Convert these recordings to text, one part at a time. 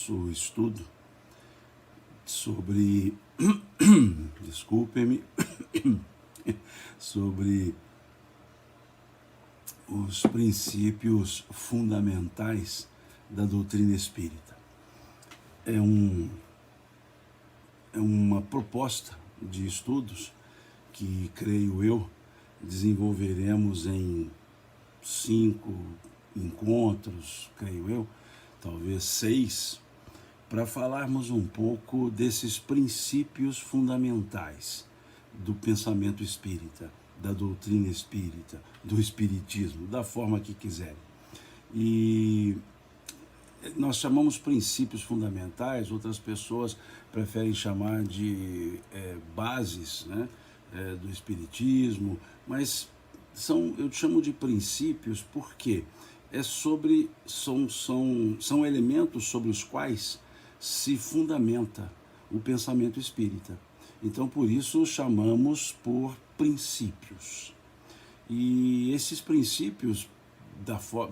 nosso estudo sobre, desculpem-me, sobre os princípios fundamentais da doutrina espírita. É uma proposta de estudos que, creio eu, desenvolveremos em 5 encontros, creio eu, talvez 6, para falarmos um pouco desses princípios fundamentais do pensamento espírita, da doutrina espírita, do espiritismo, da forma que quiserem. E nós chamamos princípios fundamentais, outras pessoas preferem chamar de bases, né, do espiritismo, mas eu chamo de princípios porque são elementos sobre os quais se fundamenta o pensamento espírita. Então, por isso, chamamos por princípios. E esses princípios,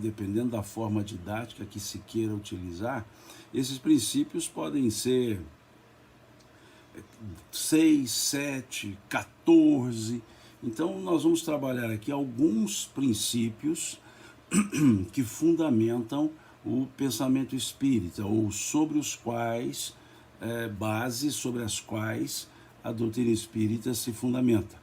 dependendo da forma didática que se queira utilizar, esses princípios podem ser 6, 7, 14. Então, nós vamos trabalhar aqui alguns princípios que fundamentam o pensamento espírita, ou sobre os quais, bases sobre as quais a doutrina espírita se fundamenta.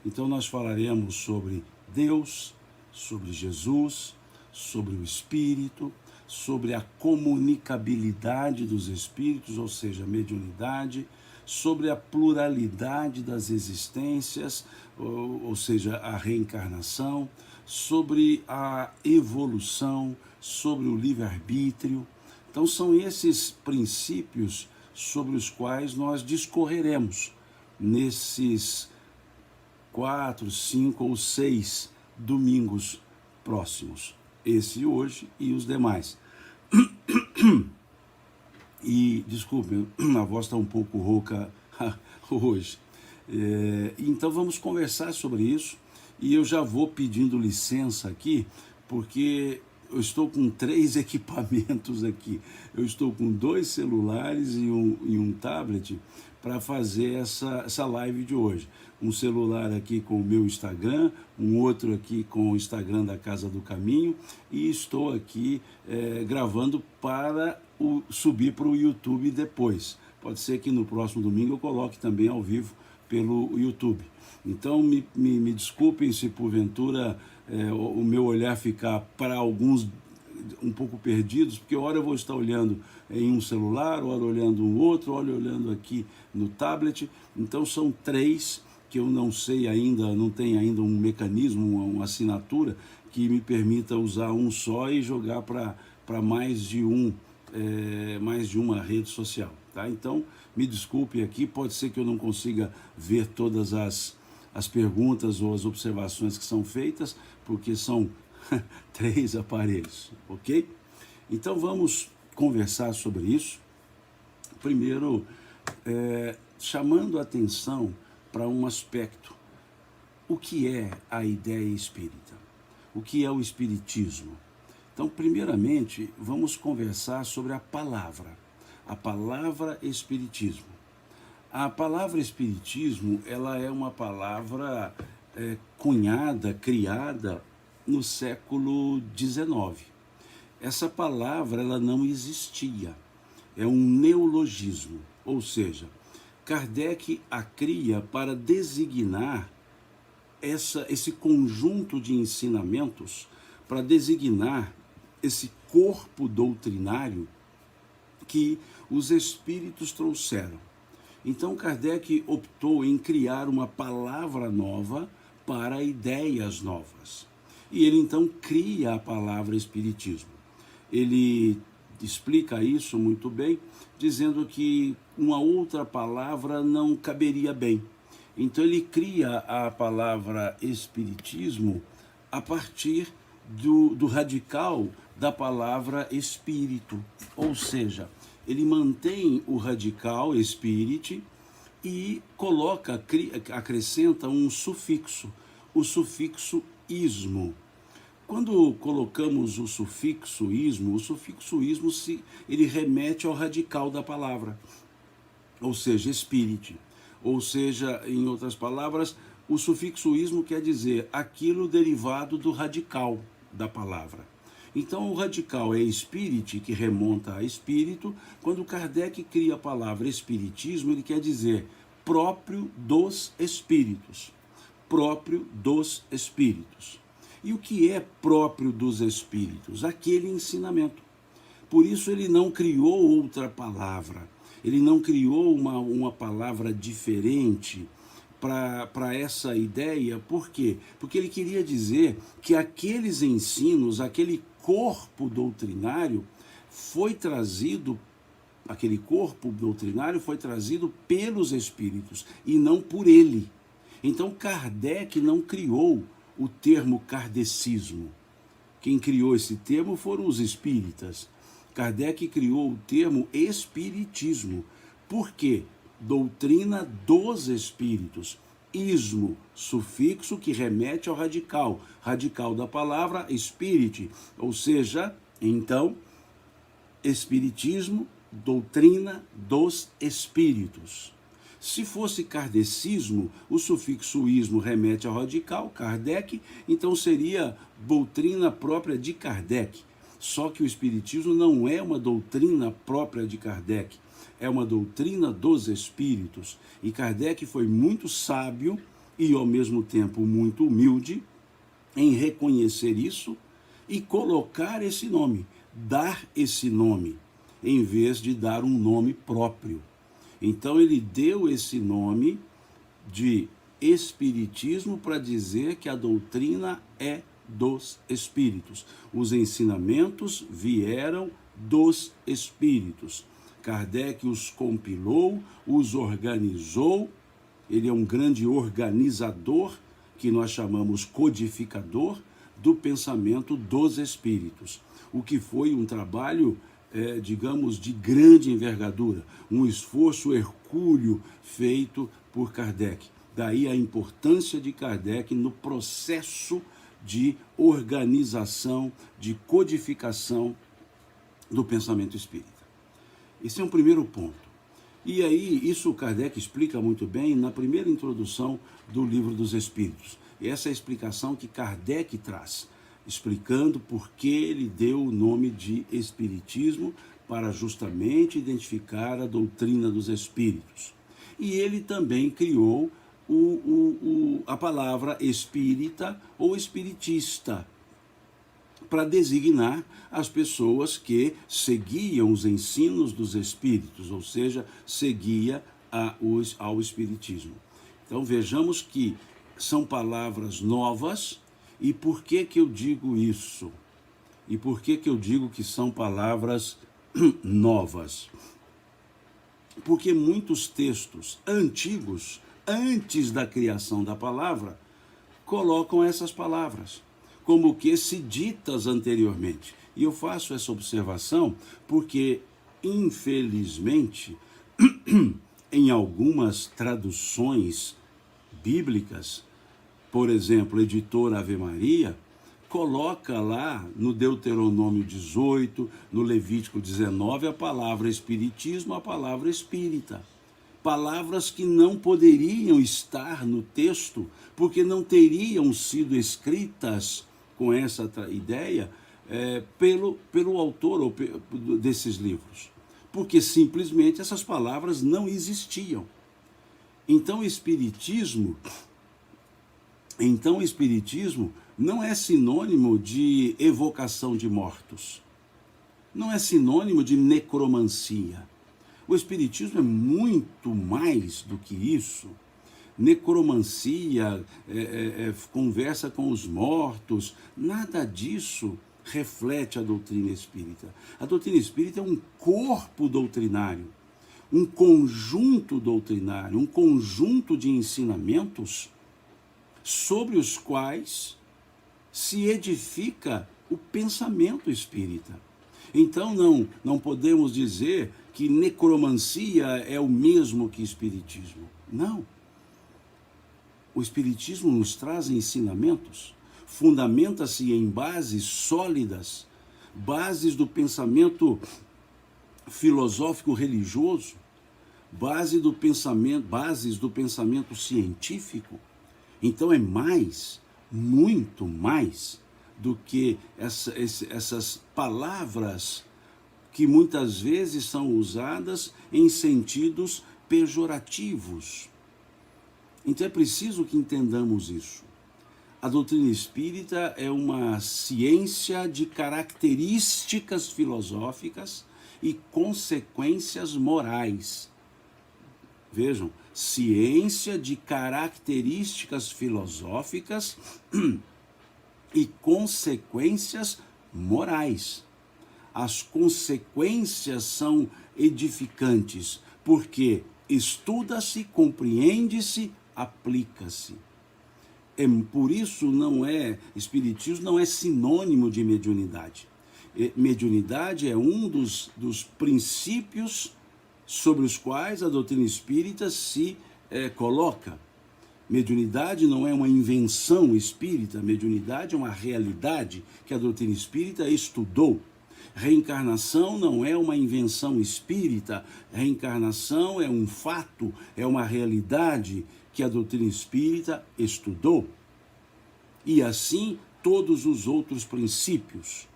Então, nós falaremos sobre Deus, sobre Jesus, sobre o Espírito, sobre a comunicabilidade dos espíritos, ou seja, a mediunidade, sobre a pluralidade das existências, ou seja, a reencarnação, sobre a evolução, sobre o livre-arbítrio. Então, são esses princípios sobre os quais nós discorreremos nesses 4, 5 ou 6 domingos próximos. Esse hoje e os demais. E, desculpe, a voz está um pouco rouca hoje. Então, vamos conversar sobre isso. E eu já vou pedindo licença aqui, porque eu estou com 3 equipamentos aqui. Eu estou com 2 celulares e um tablet para fazer essa live de hoje. Um celular aqui com o meu Instagram, um outro aqui com o Instagram da Casa do Caminho, e estou aqui gravando para subir para o YouTube depois. Pode ser que no próximo domingo eu coloque também ao vivo pelo YouTube. Então, me desculpem se porventura o meu olhar ficar para alguns um pouco perdidos, porque hora eu vou estar olhando em um celular, hora olhando um outro, hora olhando aqui no tablet. Então, são 3 que eu não sei ainda, não tem ainda um mecanismo, uma assinatura que me permita usar um só e jogar para mais de uma rede social, tá? Então, me desculpe aqui, pode ser que eu não consiga ver todas as perguntas ou as observações que são feitas, porque são 3 aparelhos, ok? Então, vamos conversar sobre isso. Primeiro, chamando a atenção para um aspecto. O que é a ideia espírita? O que é o espiritismo? Então, primeiramente, vamos conversar sobre a palavra espiritismo. A palavra espiritismo, ela é uma palavra cunhada, criada no século XIX. Essa palavra, ela não existia. É um neologismo, ou seja, Kardec a cria para designar esse conjunto de ensinamentos, para designar esse corpo doutrinário que os espíritos trouxeram. Então, Kardec optou em criar uma palavra nova para ideias novas. E ele, então, cria a palavra espiritismo. Ele explica isso muito bem, dizendo que uma outra palavra não caberia bem. Então, ele cria a palavra espiritismo a partir do radical da palavra espírito, ou seja, ele mantém o radical spirit e acrescenta um sufixo, o sufixo ismo. Quando colocamos o sufixo ismo ele remete ao radical da palavra, ou seja, espírito. Ou seja, em outras palavras, o sufixo ismo quer dizer aquilo derivado do radical da palavra. Então, o radical é espírito, que remonta a espírito. Quando Kardec cria a palavra espiritismo, ele quer dizer próprio dos espíritos. Próprio dos espíritos. E o que é próprio dos espíritos? Aquele ensinamento. Por isso ele não criou outra palavra. Ele não criou uma palavra diferente para essa ideia. Por quê? Porque ele queria dizer que aqueles ensinos, aquele corpo doutrinário foi trazido, pelos espíritos e não por ele. Então Kardec não criou o termo kardecismo. Quem criou esse termo foram os espíritas. Kardec criou o termo espiritismo. Por quê? Doutrina dos espíritos. Ismo, sufixo que remete ao radical. Radical da palavra espírito. Ou seja, então, espiritismo, doutrina dos espíritos. Se fosse kardecismo, o sufixo ismo remete ao radical, Kardec, então seria doutrina própria de Kardec. Só que o espiritismo não é uma doutrina própria de Kardec, é uma doutrina dos espíritos. E Kardec foi muito sábio e, ao mesmo tempo, muito humilde em reconhecer isso e colocar esse nome, dar esse nome, em vez de dar um nome próprio. Então ele deu esse nome de espiritismo para dizer que a doutrina é dos espíritos. Os ensinamentos vieram dos espíritos. Kardec os compilou, os organizou. Ele é um grande organizador, que nós chamamos codificador, do pensamento dos espíritos. O que foi um trabalho digamos, de grande envergadura, um esforço hercúleo feito por Kardec. Daí a importância de Kardec no processo de organização, de codificação do pensamento espírita. Esse é um primeiro ponto. E aí, isso Kardec explica muito bem na primeira introdução do Livro dos Espíritos. E essa é a explicação que Kardec traz, explicando por que ele deu o nome de Espiritismo, para justamente identificar a doutrina dos espíritos. E ele também criou a palavra espírita ou espiritista, para designar as pessoas que seguiam os ensinos dos espíritos, ou seja, seguia ao espiritismo. Então vejamos que são palavras novas. E por que eu digo isso? E por que eu digo que são palavras novas? Porque muitos textos antigos, antes da criação da palavra, colocam essas palavras como que se ditas anteriormente. E eu faço essa observação porque, infelizmente, em algumas traduções bíblicas, por exemplo, editora Ave Maria, coloca lá no Deuteronômio 18, no Levítico 19, a palavra espiritismo, a palavra espírita. Palavras que não poderiam estar no texto, porque não teriam sido escritas com essa ideia pelo autor desses livros. Porque simplesmente essas palavras não existiam. Então o Espiritismo não é sinônimo de evocação de mortos. Não é sinônimo de necromancia. O Espiritismo é muito mais do que isso. Necromancia, conversa com os mortos, nada disso reflete a doutrina espírita. A doutrina espírita é um corpo doutrinário, um conjunto doutrinário, um conjunto de ensinamentos sobre os quais se edifica o pensamento espírita. Então não podemos dizer que necromancia é o mesmo que espiritismo. Não. O espiritismo nos traz ensinamentos fundamenta-se em bases sólidas, bases do pensamento filosófico religioso, bases do pensamento científico. Então é mais, muito mais, do que essas palavras que muitas vezes são usadas em sentidos pejorativos. Então é preciso que entendamos isso. A doutrina espírita é uma ciência de características filosóficas e consequências morais. Vejam, ciência de características filosóficas e consequências morais. As consequências são edificantes, porque estuda-se, compreende-se, aplica-se. Por isso espiritismo não é sinônimo de mediunidade. Mediunidade é um dos princípios sobre os quais a doutrina espírita se coloca. Mediunidade não é uma invenção espírita, mediunidade é uma realidade que a doutrina espírita estudou. Reencarnação não é uma invenção espírita, reencarnação é um fato, é uma realidade que a doutrina espírita estudou. E assim, todos os outros princípios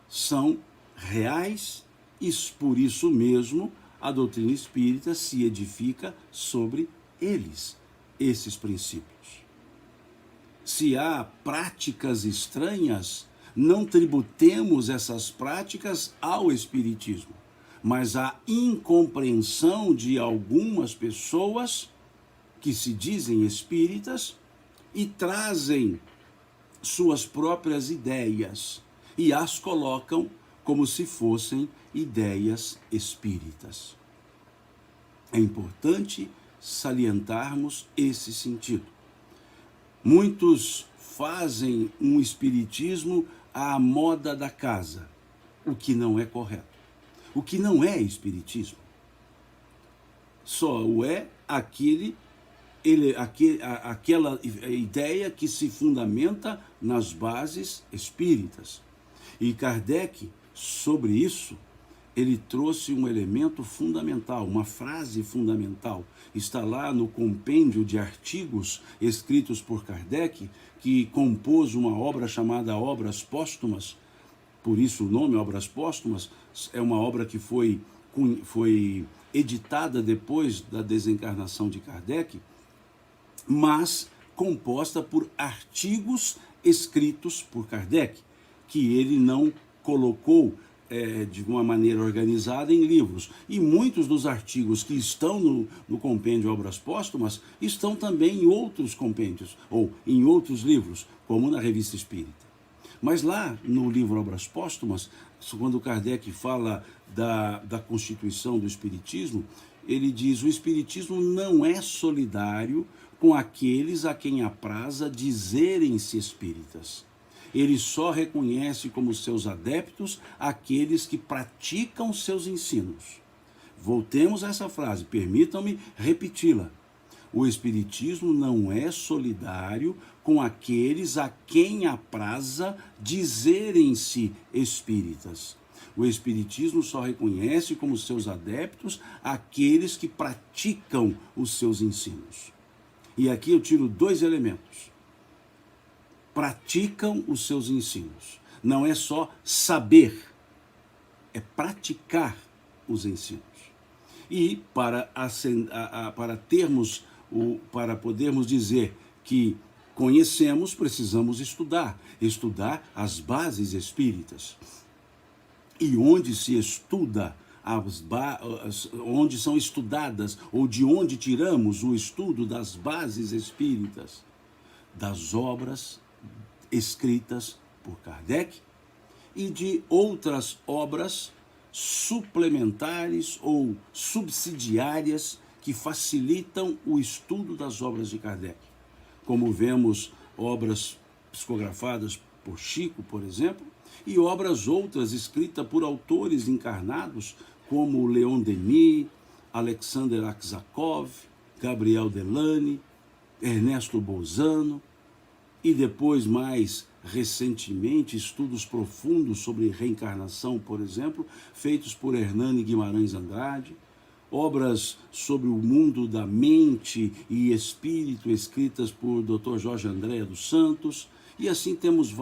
são reais e por isso mesmo a doutrina espírita se edifica sobre eles, esses princípios. Se há práticas estranhas, não tributemos essas práticas ao espiritismo, mas à incompreensão de algumas pessoas que se dizem espíritas e trazem suas próprias ideias e as colocam como se fossem ideias espíritas. É importante salientarmos esse sentido. Muitos fazem um espiritismo à moda da casa, o que não é correto. O que não é espiritismo. Só o é aquela ideia que se fundamenta nas bases espíritas. E Kardec, sobre isso, ele trouxe um elemento fundamental, uma frase fundamental. Está lá no compêndio de artigos escritos por Kardec, que compôs uma obra chamada Obras Póstumas. Por isso o nome Obras Póstumas é uma obra que foi editada depois da desencarnação de Kardec, mas composta por artigos escritos por Kardec, que ele não colocou de uma maneira organizada em livros. E muitos dos artigos que estão no compêndio Obras Póstumas estão também em outros compêndios, ou em outros livros, como na Revista Espírita. Mas lá no livro Obras Póstumas, quando Kardec fala da constituição do Espiritismo, ele diz: o Espiritismo não é solidário com aqueles a quem apraza dizerem-se espíritas. Ele só reconhece como seus adeptos aqueles que praticam seus ensinos. Voltemos a essa frase, permitam-me repeti-la. O Espiritismo não é solidário com aqueles a quem apraza dizerem-se espíritas. O Espiritismo só reconhece como seus adeptos aqueles que praticam os seus ensinos. E aqui eu tiro dois elementos. Praticam os seus ensinos. Não é só saber, é praticar os ensinos. E para podermos dizer que conhecemos, precisamos estudar as bases espíritas. E onde se estuda, onde são estudadas, ou de onde tiramos o estudo das bases espíritas? Das obras escritas por Kardec e de outras obras suplementares ou subsidiárias que facilitam o estudo das obras de Kardec. Como vemos obras psicografadas por Chico, por exemplo, e obras outras escritas por autores encarnados como Leon Denis, Alexander Aksakov, Gabriel Delany, Ernesto Bolzano, e depois, mais recentemente, estudos profundos sobre reencarnação, por exemplo, feitos por Hernani Guimarães Andrade, obras sobre o mundo da mente e espírito, escritas por Dr. Jorge Andréa dos Santos, e assim temos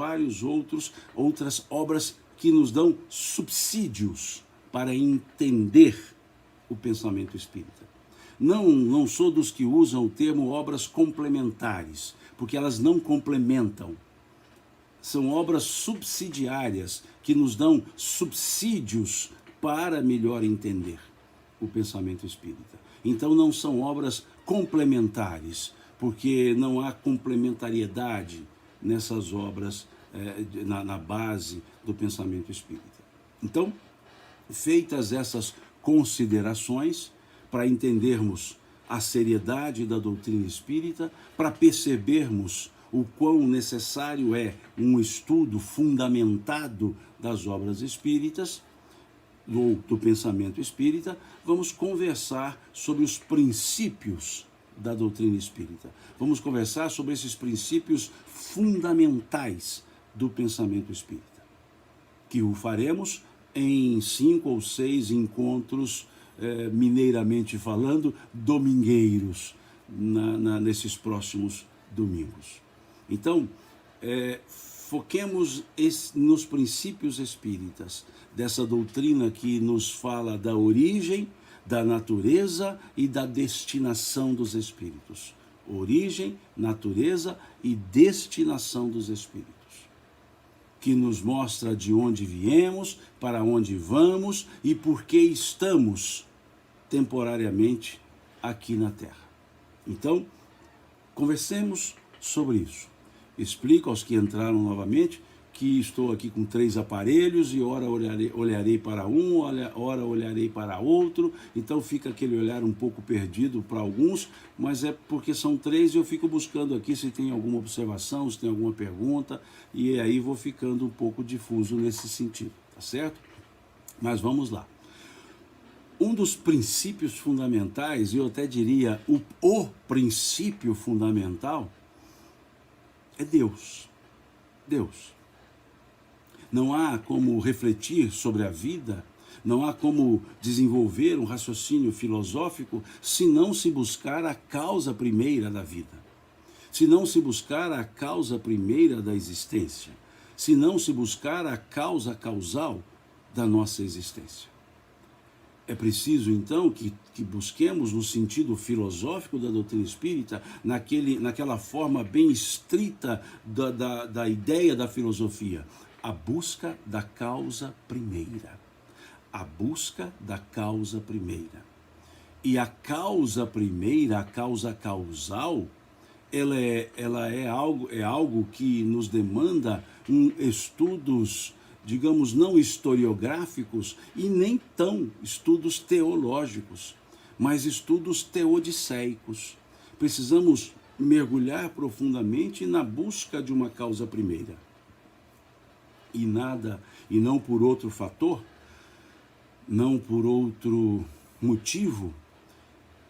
outras obras que nos dão subsídios para entender o pensamento espírita. Não sou dos que usam o termo obras complementares, porque elas não complementam. São obras subsidiárias que nos dão subsídios para melhor entender o pensamento espírita. Então não são obras complementares, porque não há complementariedade nessas obras na base do pensamento espírita. Então, feitas essas considerações, para entendermos a seriedade da doutrina espírita, para percebermos o quão necessário é um estudo fundamentado das obras espíritas, ou do pensamento espírita, vamos conversar sobre os princípios da doutrina espírita. Vamos conversar sobre esses princípios fundamentais do pensamento espírita, que o faremos em 5 ou 6 encontros, mineiramente falando, domingueiros, nesses próximos domingos. Então, foquemos nos princípios espíritas, dessa doutrina que nos fala da origem, da natureza e da destinação dos espíritos. Origem, natureza e destinação dos espíritos, que nos mostra de onde viemos, para onde vamos e por que estamos temporariamente aqui na Terra. Então, conversemos sobre isso. Explico aos que entraram novamente que estou aqui com 3 aparelhos e ora olharei para um, ora olharei para outro, então fica aquele olhar um pouco perdido para alguns, mas é porque são 3 e eu fico buscando aqui se tem alguma observação, se tem alguma pergunta, e aí vou ficando um pouco difuso nesse sentido, tá certo? Mas vamos lá. Um dos princípios fundamentais, eu até diria o princípio fundamental, é Deus. Deus. Não há como refletir sobre a vida, não há como desenvolver um raciocínio filosófico se não se buscar a causa primeira da vida, se não se buscar a causa primeira da existência, se não se buscar a causa causal da nossa existência. É preciso, então, que busquemos no sentido filosófico da doutrina espírita, naquela forma bem estrita da ideia da filosofia, a busca da causa primeira. A busca da causa primeira. E a causa primeira, a causa causal, ela é algo que nos demanda estudos, digamos, não historiográficos e nem tão estudos teológicos, mas estudos teodiceicos. Precisamos mergulhar profundamente na busca de uma causa primeira. E não por outro fator, não por outro motivo.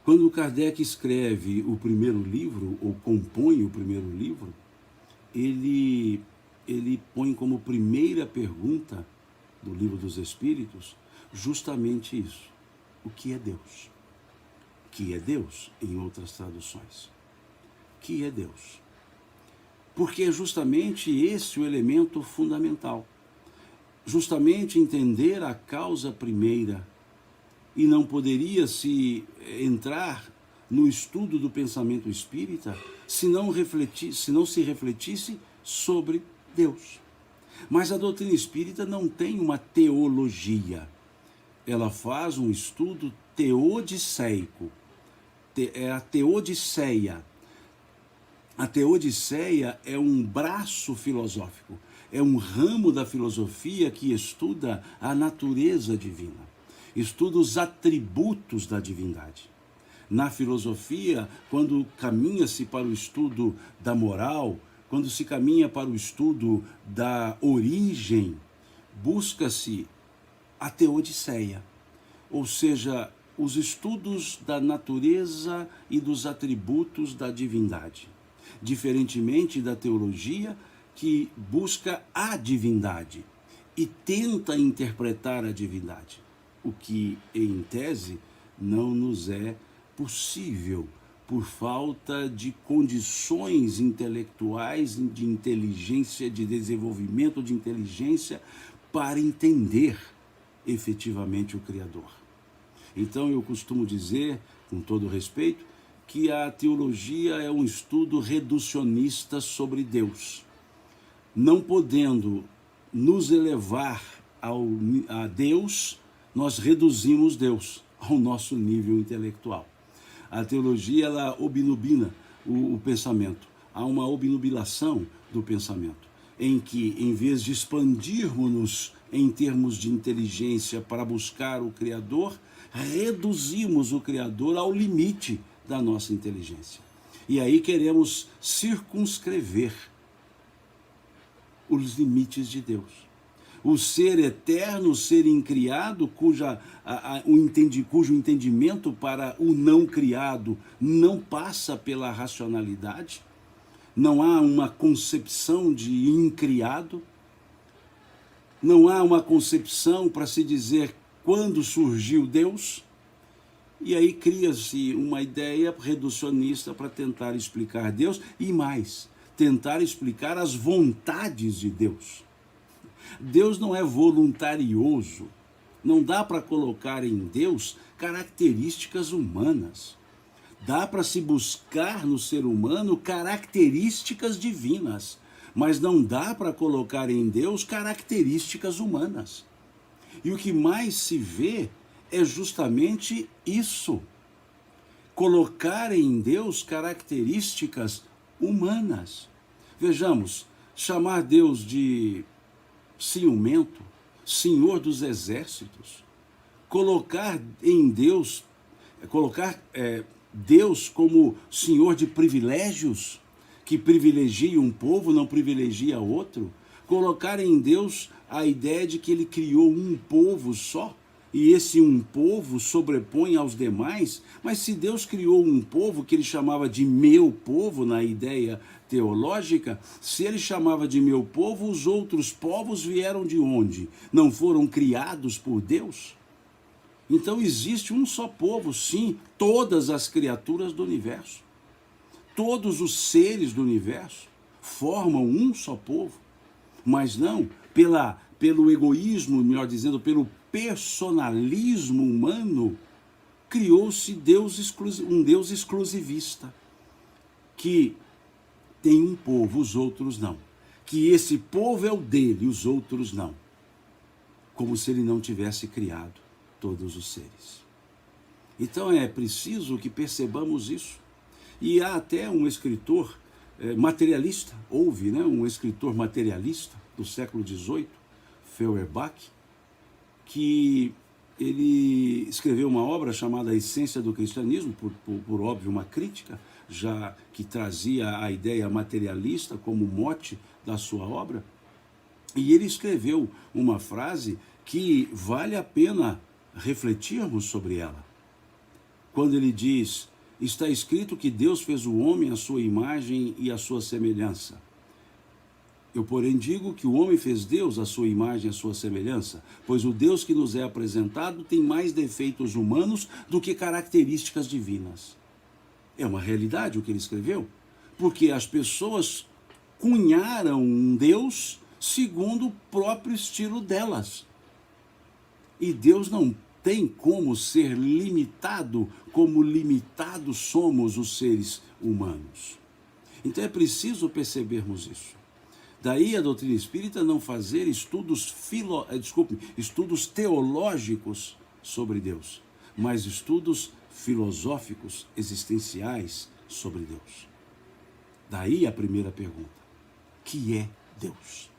Quando Kardec escreve o primeiro livro, ou compõe o primeiro livro, ele põe como primeira pergunta do Livro dos Espíritos justamente isso: o que é Deus? O que é Deus, em outras traduções? O que é Deus? Porque é justamente esse o elemento fundamental. Justamente entender a causa primeira. E não poderia se entrar no estudo do pensamento espírita se não se refletisse sobre Deus. Mas a doutrina espírita não tem uma teologia. Ela faz um estudo teodiceico. É a teodiceia. A teodiceia é um braço filosófico, é um ramo da filosofia que estuda a natureza divina, estuda os atributos da divindade. Na filosofia, quando caminha-se para o estudo da moral, quando se caminha para o estudo da origem, busca-se a teodiceia, ou seja, os estudos da natureza e dos atributos da divindade. diferentemente da teologia que busca a divindade e tenta interpretar a divindade, o que, em tese, não nos é possível por falta de condições intelectuais, de inteligência, de desenvolvimento de inteligência para entender efetivamente o Criador. Então eu costumo dizer, com todo respeito, que a teologia é um estudo reducionista sobre Deus. Não podendo nos elevar a Deus, nós reduzimos Deus ao nosso nível intelectual. A teologia, ela obnubila o pensamento. Há uma obnubilação do pensamento, em que, em vez de expandirmos-nos em termos de inteligência para buscar o Criador, reduzimos o Criador ao limite da nossa inteligência. E aí queremos circunscrever os limites de Deus. O ser eterno, o ser incriado, cujo entendimento para o não criado não passa pela racionalidade, não há uma concepção de incriado, não há uma concepção para se dizer quando surgiu Deus, e aí cria-se uma ideia reducionista para tentar explicar Deus e mais, tentar explicar as vontades de Deus. Deus não é voluntarioso, não dá para colocar em Deus características humanas. Dá para se buscar no ser humano características divinas, mas não dá para colocar em Deus características humanas. E o que mais se vê é justamente isso, colocar em Deus características humanas. Vejamos, chamar Deus de ciumento, Senhor dos exércitos, colocar em Deus, Deus como Senhor de privilégios, que privilegia um povo, não privilegia outro, colocar em Deus a ideia de que ele criou um povo só, e esse um povo sobrepõe aos demais. Mas se Deus criou um povo que ele chamava de meu povo na ideia teológica, se ele chamava de meu povo, os outros povos vieram de onde? Não foram criados por Deus? Então existe um só povo, sim, todas as criaturas do universo, todos os seres do universo formam um só povo, mas não pelo egoísmo, melhor dizendo, pelo personalismo humano, criou-se um Deus exclusivista, que tem um povo, os outros não. Que esse povo é o dele, os outros não. Como se ele não tivesse criado todos os seres. Então é preciso que percebamos isso. E há até um escritor materialista, houve um escritor materialista do século XVIII, Feuerbach, que ele escreveu uma obra chamada A Essência do Cristianismo, por óbvio uma crítica, já que trazia a ideia materialista como mote da sua obra. E ele escreveu uma frase que vale a pena refletirmos sobre ela. Quando ele diz: está escrito que Deus fez o homem à sua imagem e à sua semelhança. Eu, porém, digo que o homem fez Deus à sua imagem e à sua semelhança, pois o Deus que nos é apresentado tem mais defeitos humanos do que características divinas. É uma realidade o que ele escreveu, porque as pessoas cunharam um Deus segundo o próprio estilo delas. E Deus não tem como ser limitado, como limitados somos os seres humanos. Então é preciso percebermos isso. Daí a doutrina espírita não fazer estudos teológicos sobre Deus, mas estudos filosóficos, existenciais sobre Deus. Daí a primeira pergunta: que é Deus?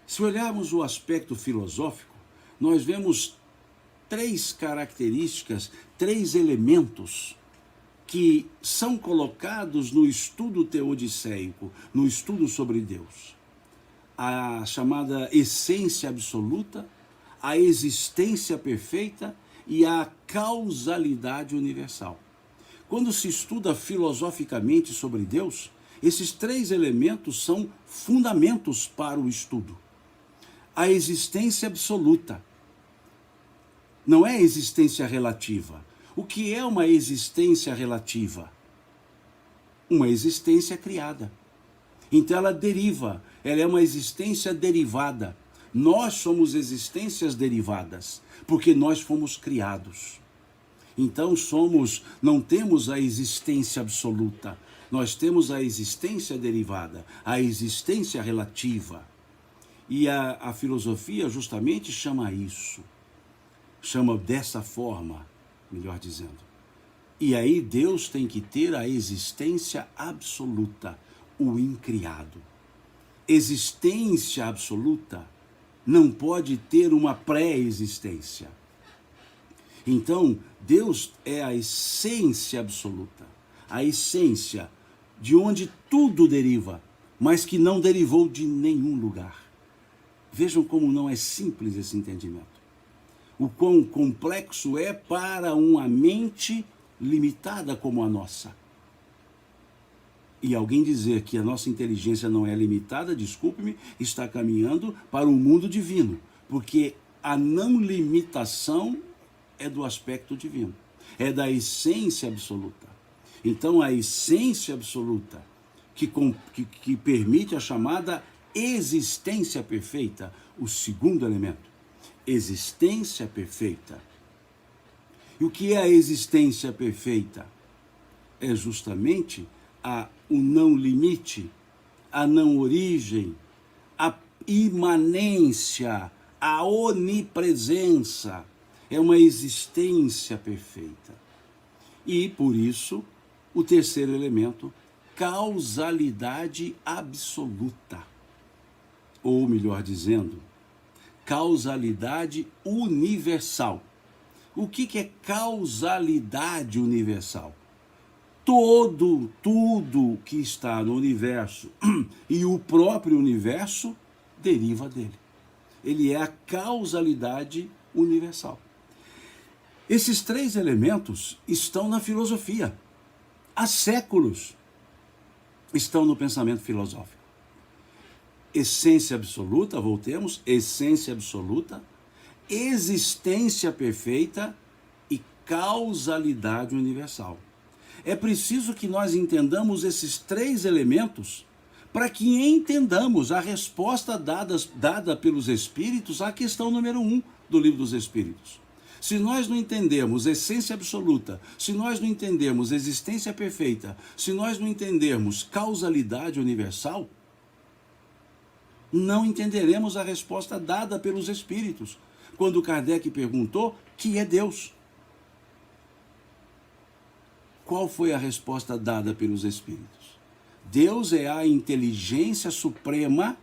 Se olharmos o aspecto filosófico, nós vemos três características, três elementos que são colocados no estudo teodiceico, no estudo sobre Deus. A chamada essência absoluta, a existência perfeita e a causalidade universal. Quando se estuda filosoficamente sobre Deus, esses três elementos são fundamentos para o estudo. A existência absoluta. Não é existência relativa. O que é uma existência relativa? Uma existência criada. Então ela deriva, ela é uma existência derivada. Nós somos existências derivadas, porque nós fomos criados. Então não temos a existência absoluta, nós temos a existência derivada, a existência relativa. E a filosofia justamente chama isso, chama dessa forma, melhor dizendo. E aí Deus tem que ter a existência absoluta, o incriado. Existência absoluta não pode ter uma pré-existência. Então, Deus é a essência absoluta, a essência de onde tudo deriva, mas que não derivou de nenhum lugar. Vejam como não é simples esse entendimento. O quão complexo é para uma mente limitada como a nossa. E alguém dizer que a nossa inteligência não é limitada, desculpe-me, está caminhando para o mundo divino, porque a não limitação é do aspecto divino, é da essência absoluta. Então, a essência absoluta que permite a chamada existência perfeita, o segundo elemento, existência perfeita. E o que é a existência perfeita? É justamente o não limite, a não origem, a imanência, a onipresença. É uma existência perfeita. E, por isso, o terceiro elemento, causalidade absoluta. Ou, melhor dizendo, causalidade universal. O que é causalidade universal? Tudo que está no universo e o próprio universo deriva dele. Ele é a causalidade universal. Esses três elementos estão na filosofia. Há séculos estão no pensamento filosófico. Essência absoluta, voltemos, essência absoluta, existência perfeita e causalidade universal. É preciso que nós entendamos esses três elementos para que entendamos a resposta dada pelos Espíritos à questão número 1 do Livro dos Espíritos. Se nós não entendermos essência absoluta, se nós não entendermos existência perfeita, se nós não entendermos causalidade universal, não entenderemos a resposta dada pelos Espíritos, quando Kardec perguntou: que é Deus? Qual foi a resposta dada pelos Espíritos? Deus é a inteligência suprema,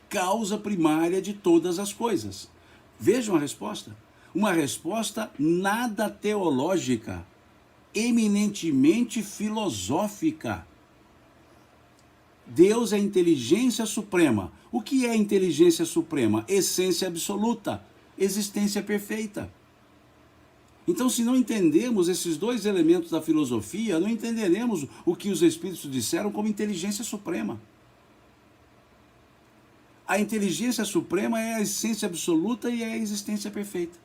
causa primária de todas as coisas. Vejam a resposta. Uma resposta nada teológica, eminentemente filosófica. Deus é a inteligência suprema. O que é inteligência suprema? Essência absoluta, existência perfeita. Então, se não entendermos esses dois elementos da filosofia, não entenderemos o que os Espíritos disseram como inteligência suprema. A inteligência suprema é a essência absoluta e é a existência perfeita.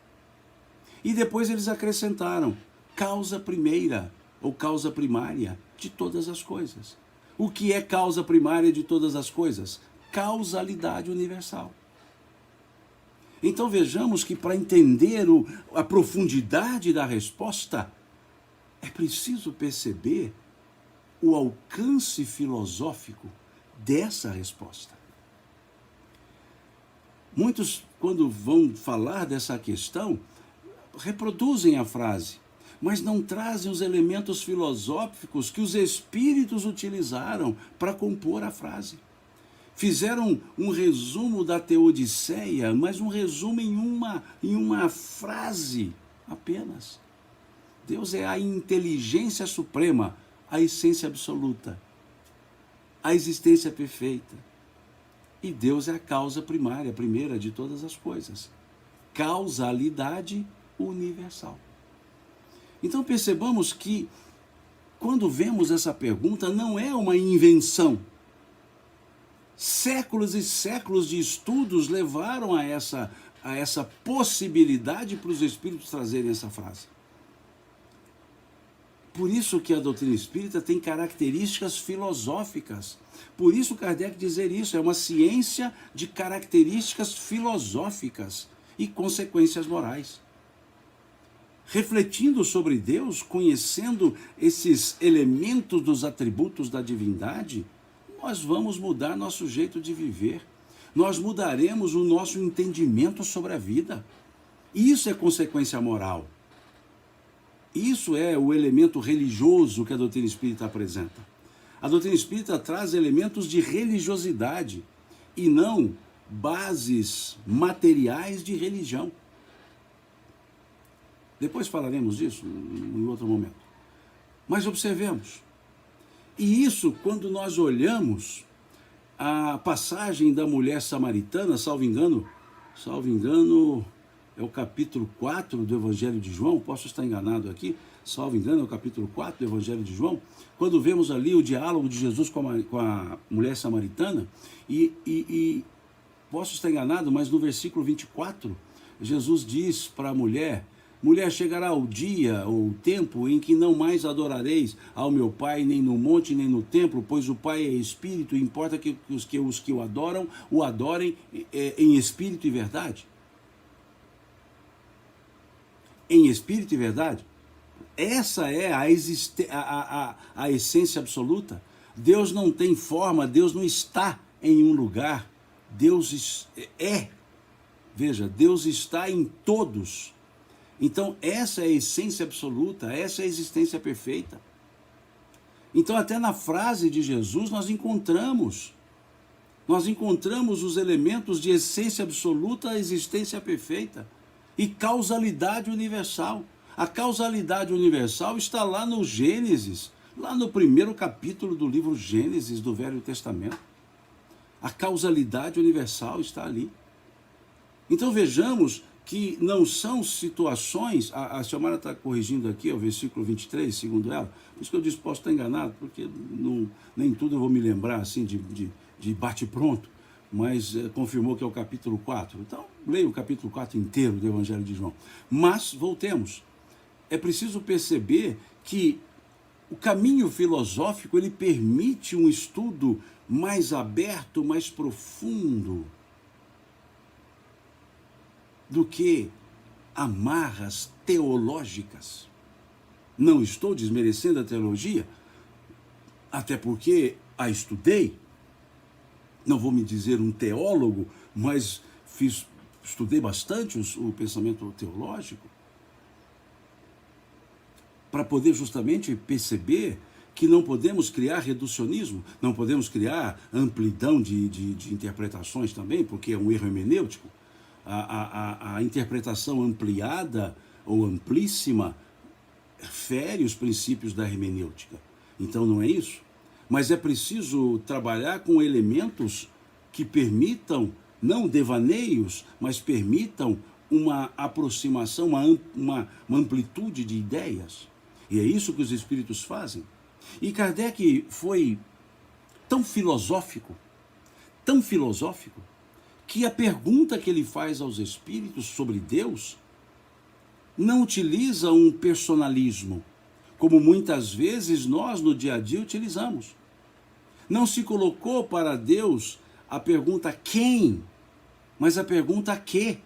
E depois eles acrescentaram causa primeira ou causa primária de todas as coisas. O que é causa primária de todas as coisas? Causalidade universal. Então vejamos que para entender a profundidade da resposta, é preciso perceber o alcance filosófico dessa resposta. Muitos, quando vão falar dessa questão, reproduzem a frase, mas não trazem os elementos filosóficos que os Espíritos utilizaram para compor a frase. Fizeram um resumo da Teodiceia, mas um resumo em uma frase apenas. Deus é a inteligência suprema, a essência absoluta, a existência perfeita. E Deus é a causa primária, a primeira de todas as coisas. Causalidade universal. Então percebamos que quando vemos essa pergunta, não é uma invenção. Séculos e séculos de estudos levaram a essa possibilidade para os espíritos trazerem essa frase. Por isso que a doutrina espírita tem características filosóficas. Por isso Kardec dizer isso, é uma ciência de características filosóficas e consequências morais. Refletindo sobre Deus, conhecendo esses elementos dos atributos da divindade, nós vamos mudar nosso jeito de viver. Nós mudaremos o nosso entendimento sobre a vida. Isso é consequência moral. Isso é o elemento religioso que a doutrina espírita apresenta. A doutrina espírita traz elementos de religiosidade e não bases materiais de religião. Depois falaremos disso em outro momento. Mas observemos. E isso, quando nós olhamos a passagem da mulher samaritana, salvo engano, é o capítulo 4 do Evangelho de João, posso estar enganado aqui, salvo engano, é o capítulo 4 do Evangelho de João, quando vemos ali o diálogo de Jesus com a mulher samaritana, e posso estar enganado, mas no versículo 24, Jesus diz para a mulher: mulher, chegará o dia ou o tempo em que não mais adorareis ao meu Pai, nem no monte, nem no templo, pois o Pai é Espírito, e importa que os que o adoram, o adorem em Espírito e verdade. Em Espírito e verdade. Essa é a essência absoluta. Deus não tem forma, Deus não está em um lugar. Deus é. Veja, Deus está em todos. Então, essa é a essência absoluta, essa é a existência perfeita. Então, até na frase de Jesus, nós encontramos os elementos de essência absoluta, existência perfeita e causalidade universal. A causalidade universal está lá no Gênesis, lá no primeiro capítulo do livro Gênesis do Velho Testamento. A causalidade universal está ali. Então, vejamos que não são situações, a Xiomara está corrigindo aqui, o versículo 23, segundo ela, por isso que eu disse, posso estar enganado, porque nem tudo eu vou me lembrar assim de bate-pronto, mas confirmou que é o capítulo 4. Então, leia o capítulo 4 inteiro do Evangelho de João. Mas, voltemos, é preciso perceber que o caminho filosófico, ele permite um estudo mais aberto, mais profundo, do que amarras teológicas. Não estou desmerecendo a teologia, até porque a estudei. Não vou me dizer um teólogo, mas estudei bastante o pensamento teológico, para poder justamente perceber que não podemos criar reducionismo, não podemos criar amplidão de interpretações também, porque é um erro hermenêutico. A interpretação ampliada ou amplíssima fere os princípios da hermenêutica. Então não é isso. Mas é preciso trabalhar com elementos que permitam, não devaneios, mas permitam uma aproximação, uma amplitude de ideias. E é isso que os espíritos fazem. E Kardec foi tão filosófico, que a pergunta que ele faz aos espíritos sobre Deus não utiliza um personalismo, como muitas vezes nós no dia a dia utilizamos. Não se colocou para Deus a pergunta quem, mas a pergunta que.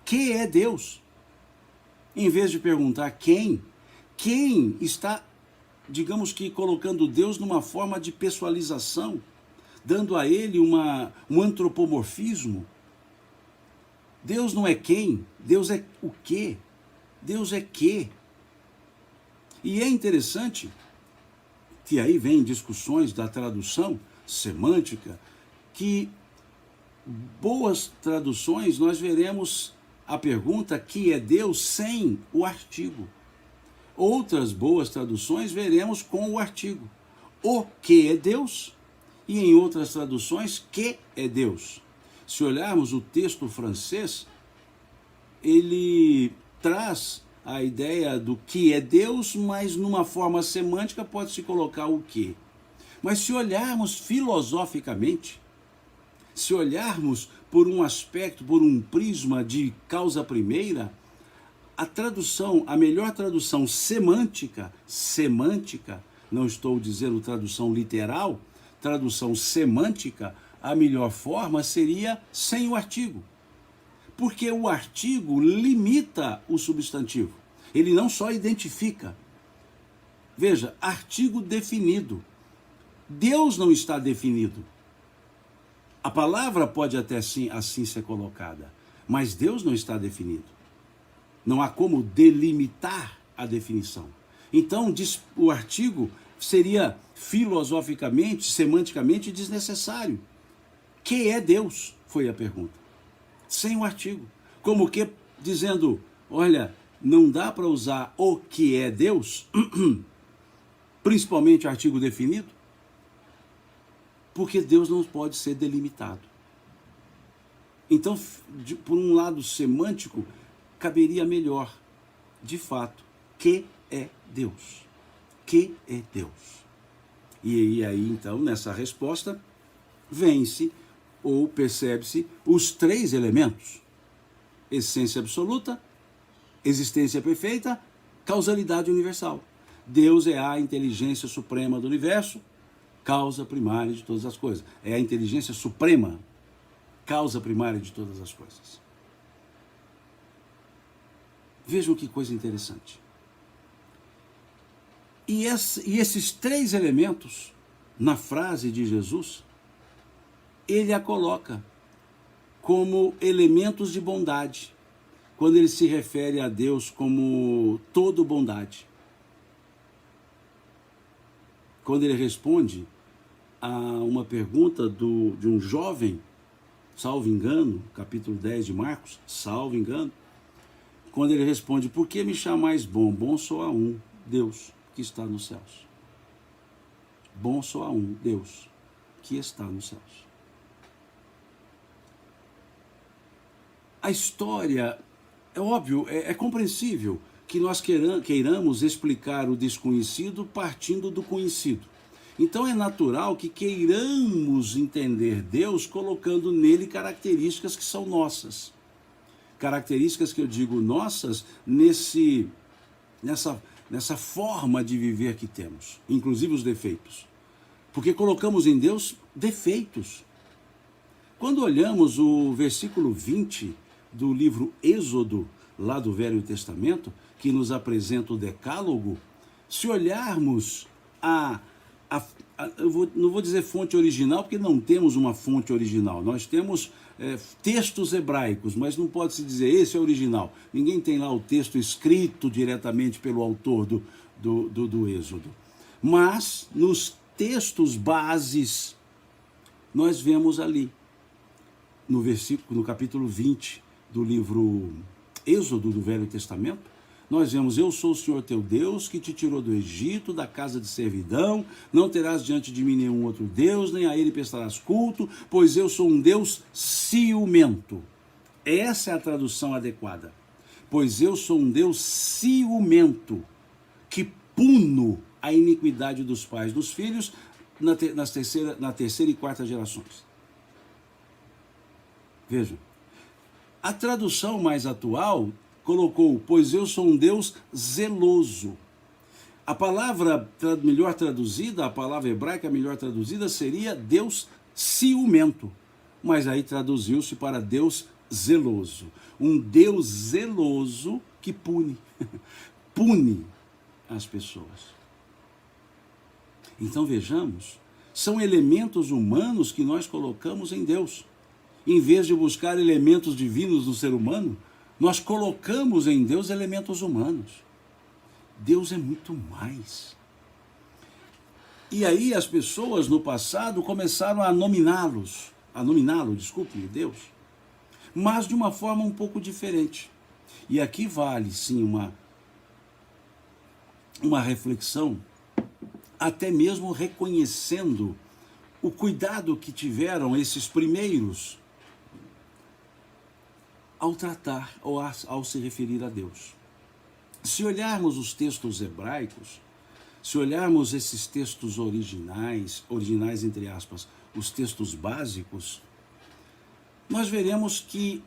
Que é Deus? Em vez de perguntar quem está, digamos que, colocando Deus numa forma de pessoalização, dando a ele um antropomorfismo. Deus não é quem, Deus é o quê? Deus é que. E é interessante que aí vem discussões da tradução semântica, que boas traduções nós veremos a pergunta que é Deus sem o artigo. Outras boas traduções veremos com o artigo. O que é Deus? E em outras traduções, que é Deus? Se olharmos o texto francês, ele traz a ideia do que é Deus, mas numa forma semântica pode-se colocar o que. Mas se olharmos filosoficamente, se olharmos por um aspecto, por um prisma de causa primeira, a tradução, a melhor tradução semântica, não estou dizendo tradução literal, tradução semântica, a melhor forma seria sem o artigo. Porque o artigo limita o substantivo. Ele não só identifica. Veja, artigo definido. Deus não está definido. A palavra pode até assim ser colocada, mas Deus não está definido. Não há como delimitar a definição. Então, o artigo seria filosoficamente, semanticamente desnecessário. Que é Deus? Foi a pergunta. Sem o artigo. Como que dizendo, olha, não dá para usar o que é Deus, principalmente artigo definido, porque Deus não pode ser delimitado. Então, por um lado semântico, caberia melhor, de fato, que é Deus? Que é Deus? E aí, então, nessa resposta, vence ou percebe-se os três elementos: essência absoluta, existência perfeita, causalidade universal. Deus é a inteligência suprema do universo, causa primária de todas as coisas. É a inteligência suprema, causa primária de todas as coisas. Vejam que coisa interessante. E esses três elementos, na frase de Jesus, ele a coloca como elementos de bondade, quando ele se refere a Deus como todo bondade. Quando ele responde a uma pergunta de um jovem, salvo engano, capítulo 10 de Marcos, salvo engano, quando ele responde, por que me chamais bom? Bom só há um, Deus, que está nos céus. Bom só há um, Deus, que está nos céus. A história, é óbvio, é compreensível que nós queiramos explicar o desconhecido partindo do conhecido. Então é natural que queiramos entender Deus colocando nele características que são nossas. Características que eu digo nossas nessa forma de viver que temos, inclusive os defeitos. Porque colocamos em Deus defeitos. Quando olhamos o versículo 20 do livro Êxodo, lá do Velho Testamento, que nos apresenta o Decálogo, se olharmos não vou dizer fonte original, porque não temos uma fonte original. Nós temos textos hebraicos, mas não pode-se dizer esse é original. Ninguém tem lá o texto escrito diretamente pelo autor do Êxodo. Mas, nos textos bases, nós vemos ali, no capítulo 20 do livro Êxodo do Velho Testamento, nós vemos, eu sou o Senhor teu Deus, que te tirou do Egito, da casa de servidão, não terás diante de mim nenhum outro Deus, nem a ele prestarás culto, pois eu sou um Deus ciumento. Essa é a tradução adequada. Pois eu sou um Deus ciumento, que puno a iniquidade dos pais dos filhos na terceira e quarta gerações. Vejam, a tradução mais atual colocou, pois eu sou um Deus zeloso. A palavra melhor traduzida, a palavra hebraica melhor traduzida seria Deus ciumento, mas aí traduziu-se para Deus zeloso. Um Deus zeloso que pune as pessoas. Então vejamos, são elementos humanos que nós colocamos em Deus. Em vez de buscar elementos divinos no ser humano, nós colocamos em Deus elementos humanos. Deus é muito mais. E aí as pessoas no passado começaram a nominá-lo, Deus, mas de uma forma um pouco diferente. E aqui vale sim uma reflexão, até mesmo reconhecendo o cuidado que tiveram esses primeiros ao tratar ou ao se referir a Deus. Se olharmos os textos hebraicos, se olharmos esses textos originais entre aspas, os textos básicos, nós veremos que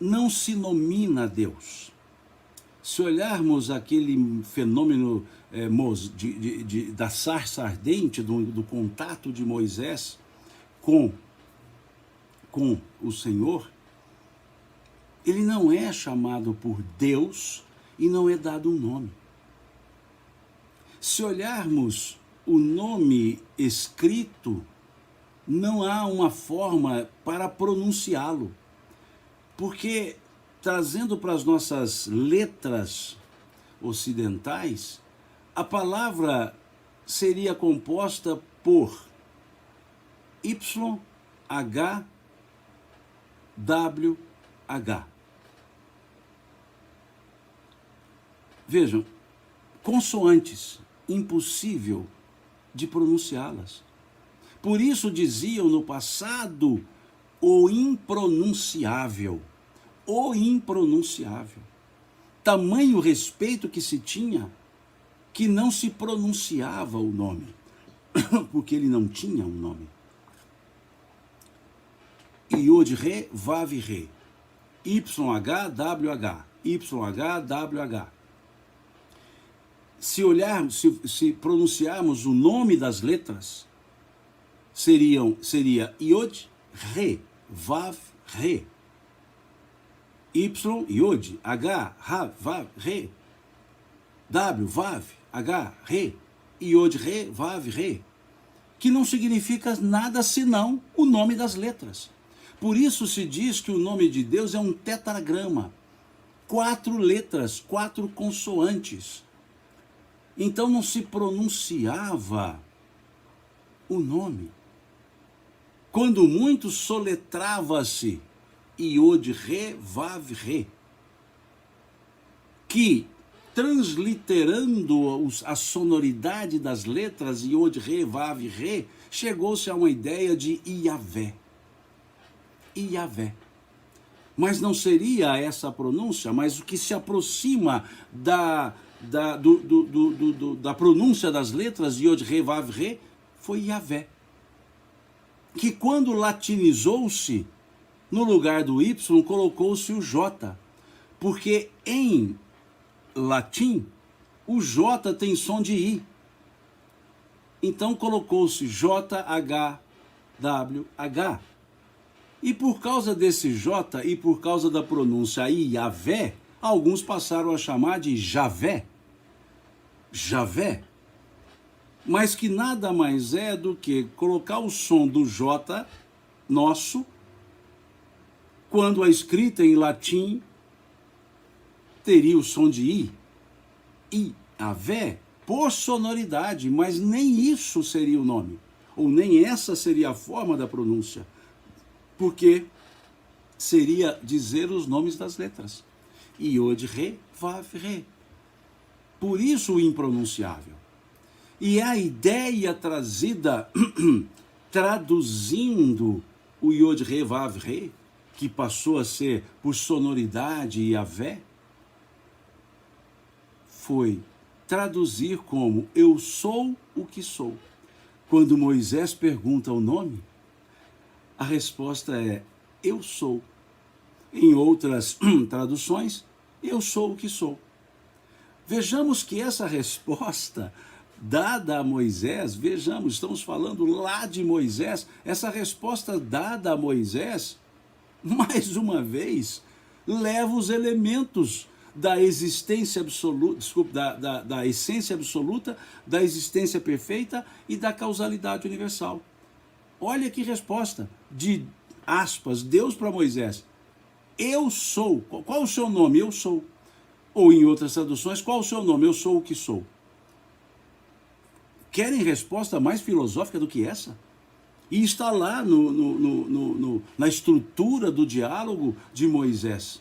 não se nomina Deus. Se olharmos aquele fenômeno da sarça ardente, do contato de Moisés com o Senhor, ele não é chamado por Deus e não é dado um nome. Se olharmos o nome escrito, não há uma forma para pronunciá-lo, porque trazendo para as nossas letras ocidentais, a palavra seria composta por YHWH. Vejam, consoantes, impossível de pronunciá-las. Por isso diziam no passado o impronunciável. O impronunciável. Tamanho respeito que se tinha que não se pronunciava o nome, porque ele não tinha um nome. Iod Re, Vav Re, YHWH, YHWH. Se pronunciarmos o nome das letras, seria Iod Re, Vav Re, Y, Iod, H, Rav, Vav, Re, W, Vav, H, Re, Iod, Re, Vav, Re, que não significa nada senão o nome das letras. Por isso se diz que o nome de Deus é um tetragrama, 4 letras, 4 consoantes. Então não se pronunciava o nome. Quando muito soletrava-se Iod, Re, Vav, Re, que transliterando a sonoridade das letras Iod, Re, Vav, Re, chegou-se a uma ideia de Iavé. Iavé. Mas não seria essa a pronúncia, mas o que se aproxima da pronúncia das letras Iod, Re, Vav, Re foi Iavé. Que quando latinizou-se, no lugar do Y colocou-se o J, porque em latim o J tem som de I. Então colocou-se JHWH. E por causa desse J e por causa da pronúncia Iavé, alguns passaram a chamar de Javé. Javé. Mas que nada mais é do que colocar o som do J nosso, quando a escrita em latim teria o som de I, Iavé, por sonoridade, mas nem isso seria o nome, ou nem essa seria a forma da pronúncia, porque seria dizer os nomes das letras. Iod, Re, Vav, Re. Por isso o impronunciável. E a ideia trazida, traduzindo o Iod, Re, Vav, Re, que passou a ser por sonoridade Iavé, foi traduzir como eu sou o que sou. Quando Moisés pergunta o nome, a resposta é eu sou. Em outras traduções, eu sou o que sou. Vejamos que essa resposta dada a Moisés, vejamos, estamos falando lá de Moisés, essa resposta dada a Moisés, mais uma vez, leva os elementos da existência absoluta, da essência absoluta, da existência perfeita e da causalidade universal. Olha que resposta, de aspas, Deus para Moisés. Eu sou. Qual o seu nome? Eu sou. Ou em outras traduções, qual o seu nome? Eu sou o que sou. Querem resposta mais filosófica do que essa? E está lá na estrutura do diálogo de Moisés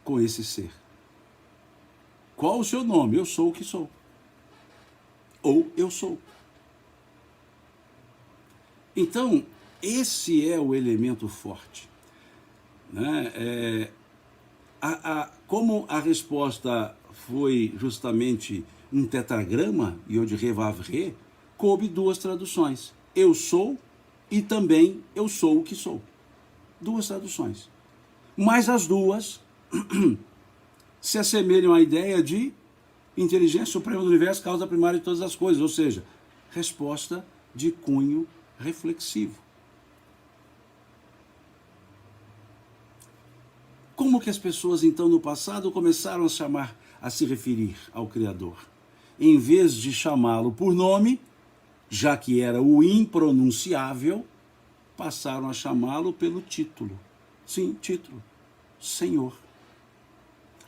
com esse ser. Qual o seu nome? Eu sou o que sou. Ou eu sou. Então, esse é o elemento forte. Né? Como a resposta foi justamente um tetragrama, Yod-He-Vav-He, coube duas traduções. Eu sou e também eu sou o que sou. Duas traduções. Mas as duas se assemelham à ideia de inteligência suprema do universo, causa primária de todas as coisas, ou seja, resposta de cunho reflexivo. Como que as pessoas, então, no passado começaram a se referir ao Criador? Em vez de chamá-lo por nome, já que era o impronunciável, passaram a chamá-lo pelo título. Sim, título. Senhor.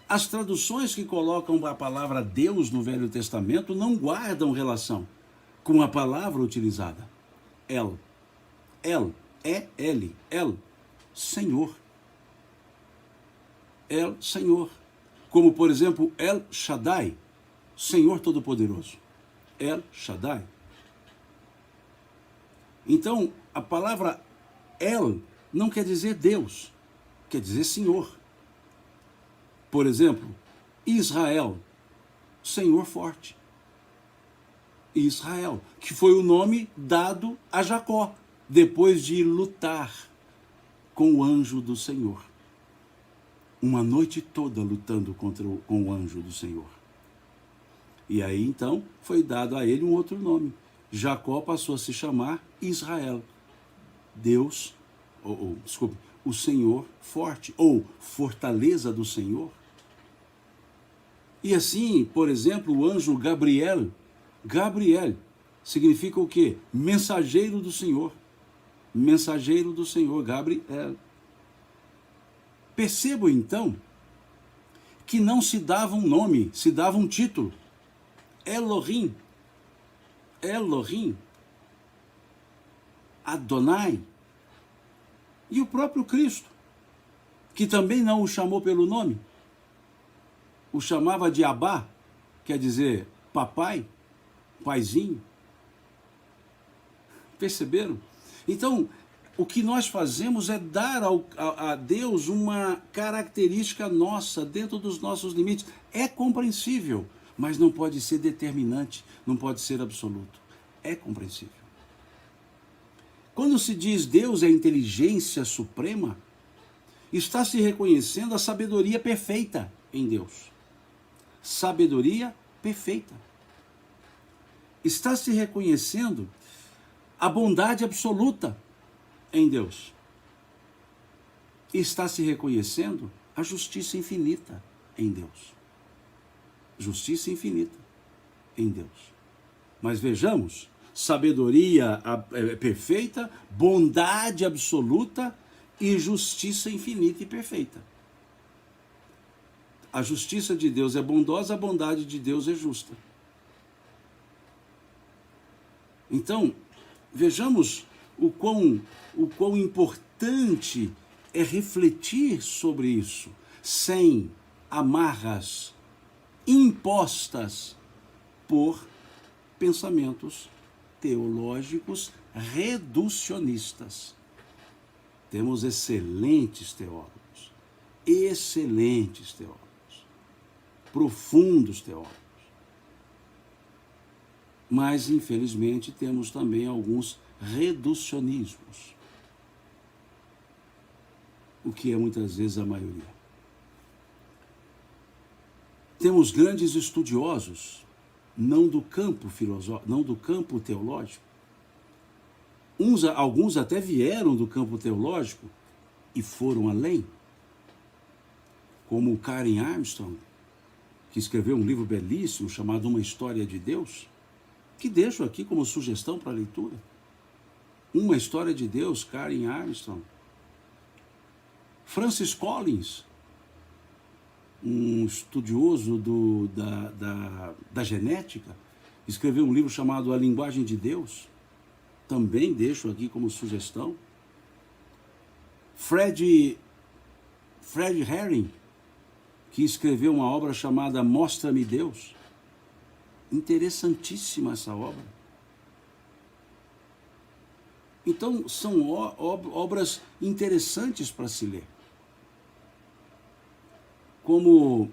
As traduções que colocam a palavra Deus no Velho Testamento não guardam relação com a palavra utilizada. El, E-L, El, Senhor. El, Senhor. Como, por exemplo, El Shaddai, Senhor Todo-Poderoso. El Shaddai. Então, a palavra El não quer dizer Deus, quer dizer Senhor. Por exemplo, Israel, Senhor forte. Israel, que foi o nome dado a Jacó, depois de lutar com o anjo do Senhor. Uma noite toda lutando com o anjo do Senhor. E aí, então, foi dado a ele um outro nome. Jacó passou a se chamar Israel. Deus, desculpe, o Senhor forte, ou fortaleza do Senhor. E assim, por exemplo, o anjo Gabriel significa o quê? Mensageiro do Senhor. Mensageiro do Senhor, Gabriel. Percebam então que não se dava um nome, se dava um título. Elohim, Adonai. E o próprio Cristo, que também não o chamou pelo nome, o chamava de Abá, quer dizer papai, paizinho. Perceberam? Então, o que nós fazemos é dar a Deus uma característica nossa, dentro dos nossos limites. É compreensível, mas não pode ser determinante, não pode ser absoluto. É compreensível. Quando se diz Deus é a inteligência suprema, está se reconhecendo a sabedoria perfeita em Deus. Sabedoria perfeita. Está se reconhecendo a bondade absoluta em Deus. Está se reconhecendo a justiça infinita em Deus. Justiça infinita em Deus. Mas vejamos, sabedoria perfeita, bondade absoluta e justiça infinita e perfeita. A justiça de Deus é bondosa, a bondade de Deus é justa. Então, vejamos o quão importante é refletir sobre isso, sem amarras impostas por pensamentos teológicos reducionistas. Temos excelentes teólogos, profundos teólogos. Mas, infelizmente, temos também alguns reducionismos, o que é muitas vezes a maioria. Temos grandes estudiosos, não do campo filosófico, não do campo teológico. Alguns até vieram do campo teológico e foram além, como o Karen Armstrong, que escreveu um livro belíssimo chamado Uma História de Deus, que deixo aqui como sugestão para leitura. Uma História de Deus, Karen Armstrong. Francis Collins, um estudioso da genética, escreveu um livro chamado A Linguagem de Deus, também deixo aqui como sugestão. Fred Herring, que escreveu uma obra chamada Mostra-me Deus. Interessantíssima essa obra. Então, são obras interessantes para se ler. Como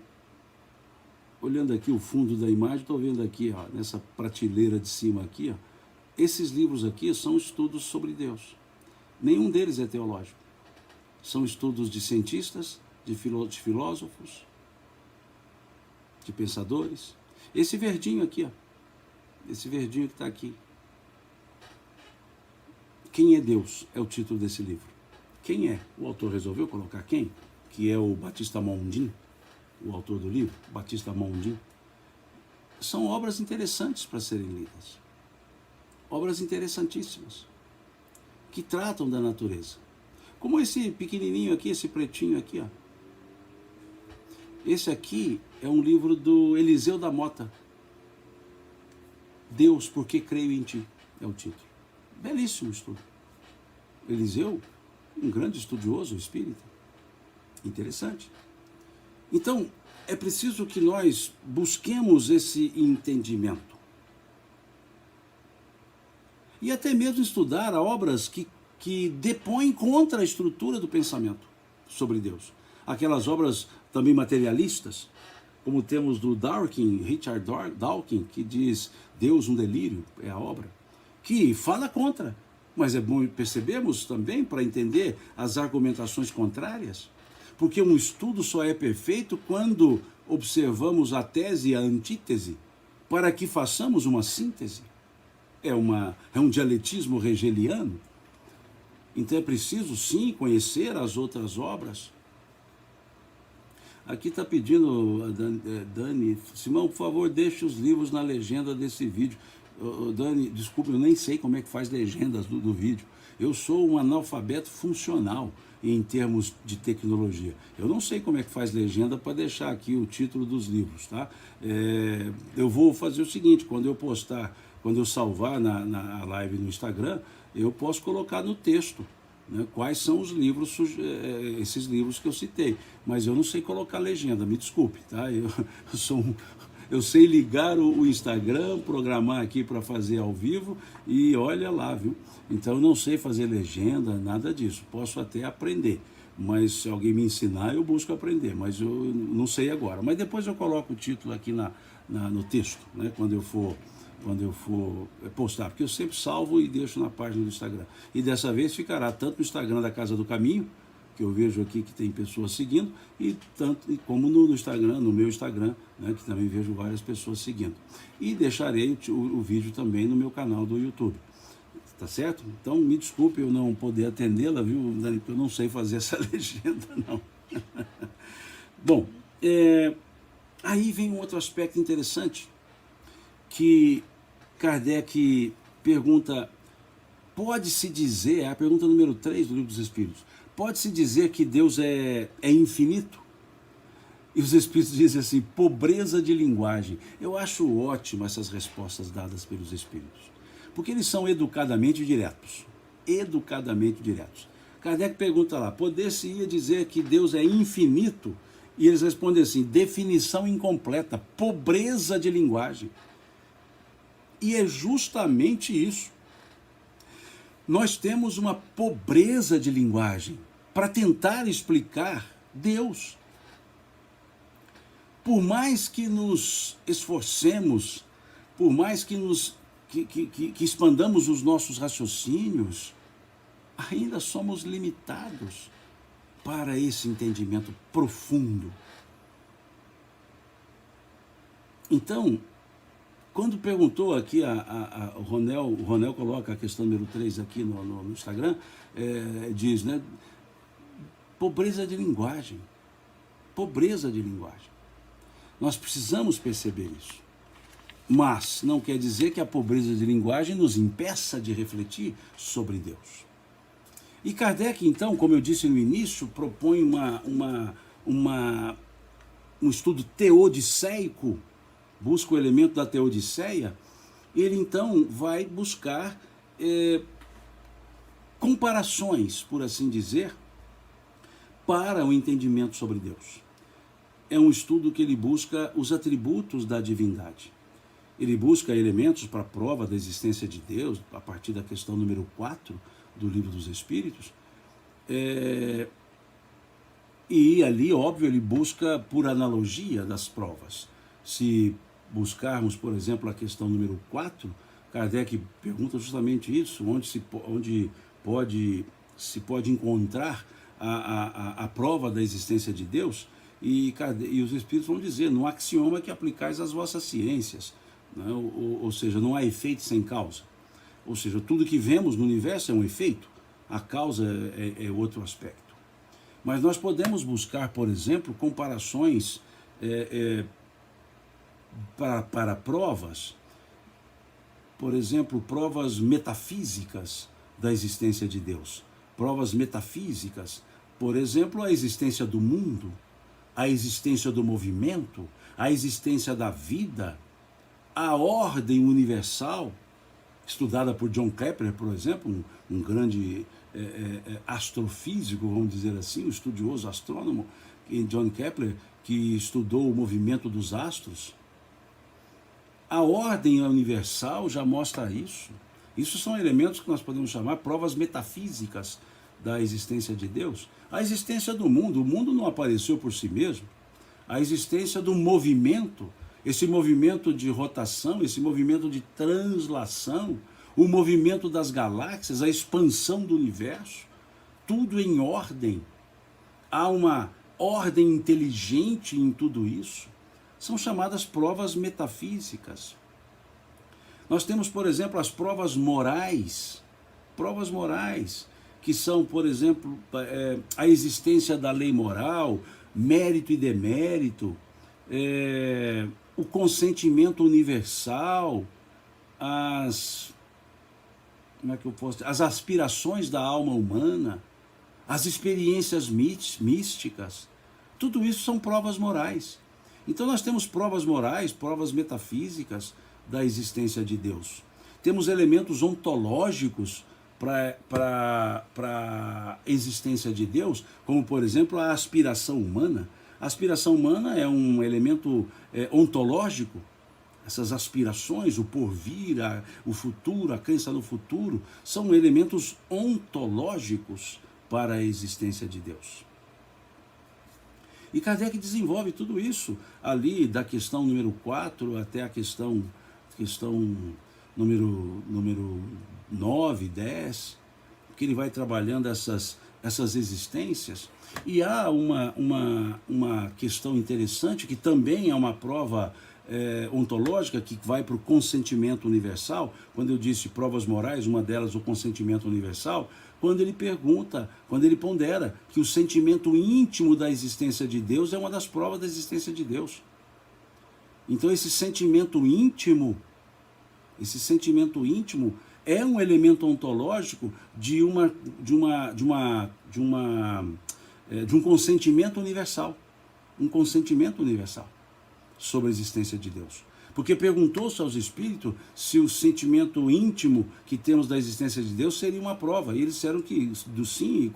olhando aqui o fundo da imagem, estou vendo aqui, ó, nessa prateleira de cima aqui, ó, esses livros aqui são estudos sobre Deus. Nenhum deles é teológico. São estudos de cientistas, de filósofos, de pensadores. Esse verdinho aqui, ó, esse verdinho que está aqui. Quem é Deus? É o título desse livro. Quem é? O autor resolveu colocar quem? Que é o Batista Mondin, o autor do livro, Batista Mondin. São obras interessantes para serem lidas. Obras interessantíssimas, que tratam da natureza. Como esse pequenininho aqui, esse pretinho aqui, ó. Esse aqui é um livro do Eliseu da Mota. Deus, porque creio em ti, é o título. Belíssimo estudo. Eliseu, um grande estudioso espírita. Interessante. Então, é preciso que nós busquemos esse entendimento. E até mesmo estudar obras que depõem contra a estrutura do pensamento sobre Deus. Aquelas obras também materialistas, como temos do Dawkins, Richard Dawkins, que diz Deus um delírio, é a obra, que fala contra. Mas é bom percebermos também para entender as argumentações contrárias, porque um estudo só é perfeito quando observamos a tese e a antítese, para que façamos uma síntese. É um dialetismo hegeliano. Então é preciso, sim, conhecer as outras obras. Aqui está pedindo a Dani, Simão, por favor, deixe os livros na legenda desse vídeo. Dani, desculpe, eu nem sei como é que faz legendas do vídeo. Eu sou um analfabeto funcional em termos de tecnologia. Eu não sei como é que faz legenda para deixar aqui o título dos livros, tá? Eu vou fazer o seguinte, quando eu salvar na live no Instagram, eu posso colocar no texto, né, quais são os livros, esses livros que eu citei. Mas eu não sei colocar legenda, me desculpe, tá? Eu sei ligar o Instagram, programar aqui para fazer ao vivo e olha lá, viu? Então eu não sei fazer legenda, nada disso. Posso até aprender, mas se alguém me ensinar, eu busco aprender, mas eu não sei agora. Mas depois eu coloco o título aqui no texto, né? Quando eu for postar, porque eu sempre salvo e deixo na página do Instagram. E dessa vez ficará tanto no Instagram da Casa do Caminho, que eu vejo aqui que tem pessoas seguindo, como no Instagram, no meu Instagram, né, que também vejo várias pessoas seguindo. E deixarei o vídeo também no meu canal do YouTube. Tá certo? Então, me desculpe eu não poder atendê-la, viu, Dani, porque eu não sei fazer essa legenda, não. Bom, aí vem um outro aspecto interessante, que Kardec pergunta, pode-se dizer, é a pergunta número 3 do Livro dos Espíritos, pode-se dizer que Deus é infinito? E os Espíritos dizem assim, pobreza de linguagem. Eu acho ótimo essas respostas dadas pelos Espíritos, porque eles são educadamente diretos. Educadamente diretos. Kardec pergunta lá, poder-se-ia dizer que Deus é infinito? E eles respondem assim, definição incompleta, pobreza de linguagem. E é justamente isso. Nós temos uma pobreza de linguagem para tentar explicar Deus. Por mais que nos esforcemos, por mais que expandamos os nossos raciocínios, ainda somos limitados para esse entendimento profundo. Então, quando perguntou aqui, o Ronel coloca a questão número 3 aqui no Instagram, diz, né, pobreza de linguagem. Pobreza de linguagem. Nós precisamos perceber isso. Mas não quer dizer que a pobreza de linguagem nos impeça de refletir sobre Deus. E Kardec, então, como eu disse no início, propõe um estudo teodiceico, busca o elemento da teodiceia. Ele então vai buscar comparações, por assim dizer, para o entendimento sobre Deus. É um estudo que ele busca os atributos da divindade. Ele busca elementos para a prova da existência de Deus, a partir da questão número 4 do Livro dos Espíritos. E ali, óbvio, ele busca por analogia das provas. Se buscarmos, por exemplo, a questão número 4, Kardec pergunta justamente isso, onde se pode encontrar a prova da existência de Deus, e os Espíritos vão dizer, no axioma que aplicais às vossas ciências, né? Ou seja, não há efeito sem causa. Ou seja, tudo que vemos no universo é um efeito, a causa é outro aspecto. Mas nós podemos buscar, por exemplo, comparações para provas, por exemplo, provas metafísicas da existência de Deus. Provas metafísicas, por exemplo, a existência do mundo, a existência do movimento, a existência da vida, a ordem universal, estudada por John Kepler, por exemplo, um grande astrofísico, vamos dizer assim, um estudioso astrônomo, John Kepler, que estudou o movimento dos astros. A ordem universal já mostra isso. Isso são elementos que nós podemos chamar provas metafísicas da existência de Deus. A existência do mundo, o mundo não apareceu por si mesmo. A existência do movimento, esse movimento de rotação, esse movimento de translação, o movimento das galáxias, a expansão do universo, tudo em ordem. Há uma ordem inteligente em tudo isso. São chamadas provas metafísicas. Nós temos, por exemplo, as provas morais, que são, por exemplo, a existência da lei moral, mérito e demérito, o consentimento universal, as aspirações da alma humana, as experiências místicas, tudo isso são provas morais. Então nós temos provas morais, provas metafísicas da existência de Deus. Temos elementos ontológicos para a existência de Deus, como por exemplo a aspiração humana. A aspiração humana é um elemento ontológico. Essas aspirações, o porvir, o futuro, a crença no futuro, são elementos ontológicos para a existência de Deus. E Kardec desenvolve tudo isso ali da questão número 4 até a questão número 9, 10, que ele vai trabalhando essas existências. E há uma questão interessante, que também é uma prova ontológica, que vai para o consentimento universal. Quando eu disse provas morais, uma delas o consentimento universal, quando ele pergunta, quando ele pondera que o sentimento íntimo da existência de Deus é uma das provas da existência de Deus. Então esse sentimento íntimo é um elemento ontológico de um consentimento universal, sobre a existência de Deus. Porque perguntou-se aos espíritos se o sentimento íntimo que temos da existência de Deus seria uma prova. E eles disseram que do sim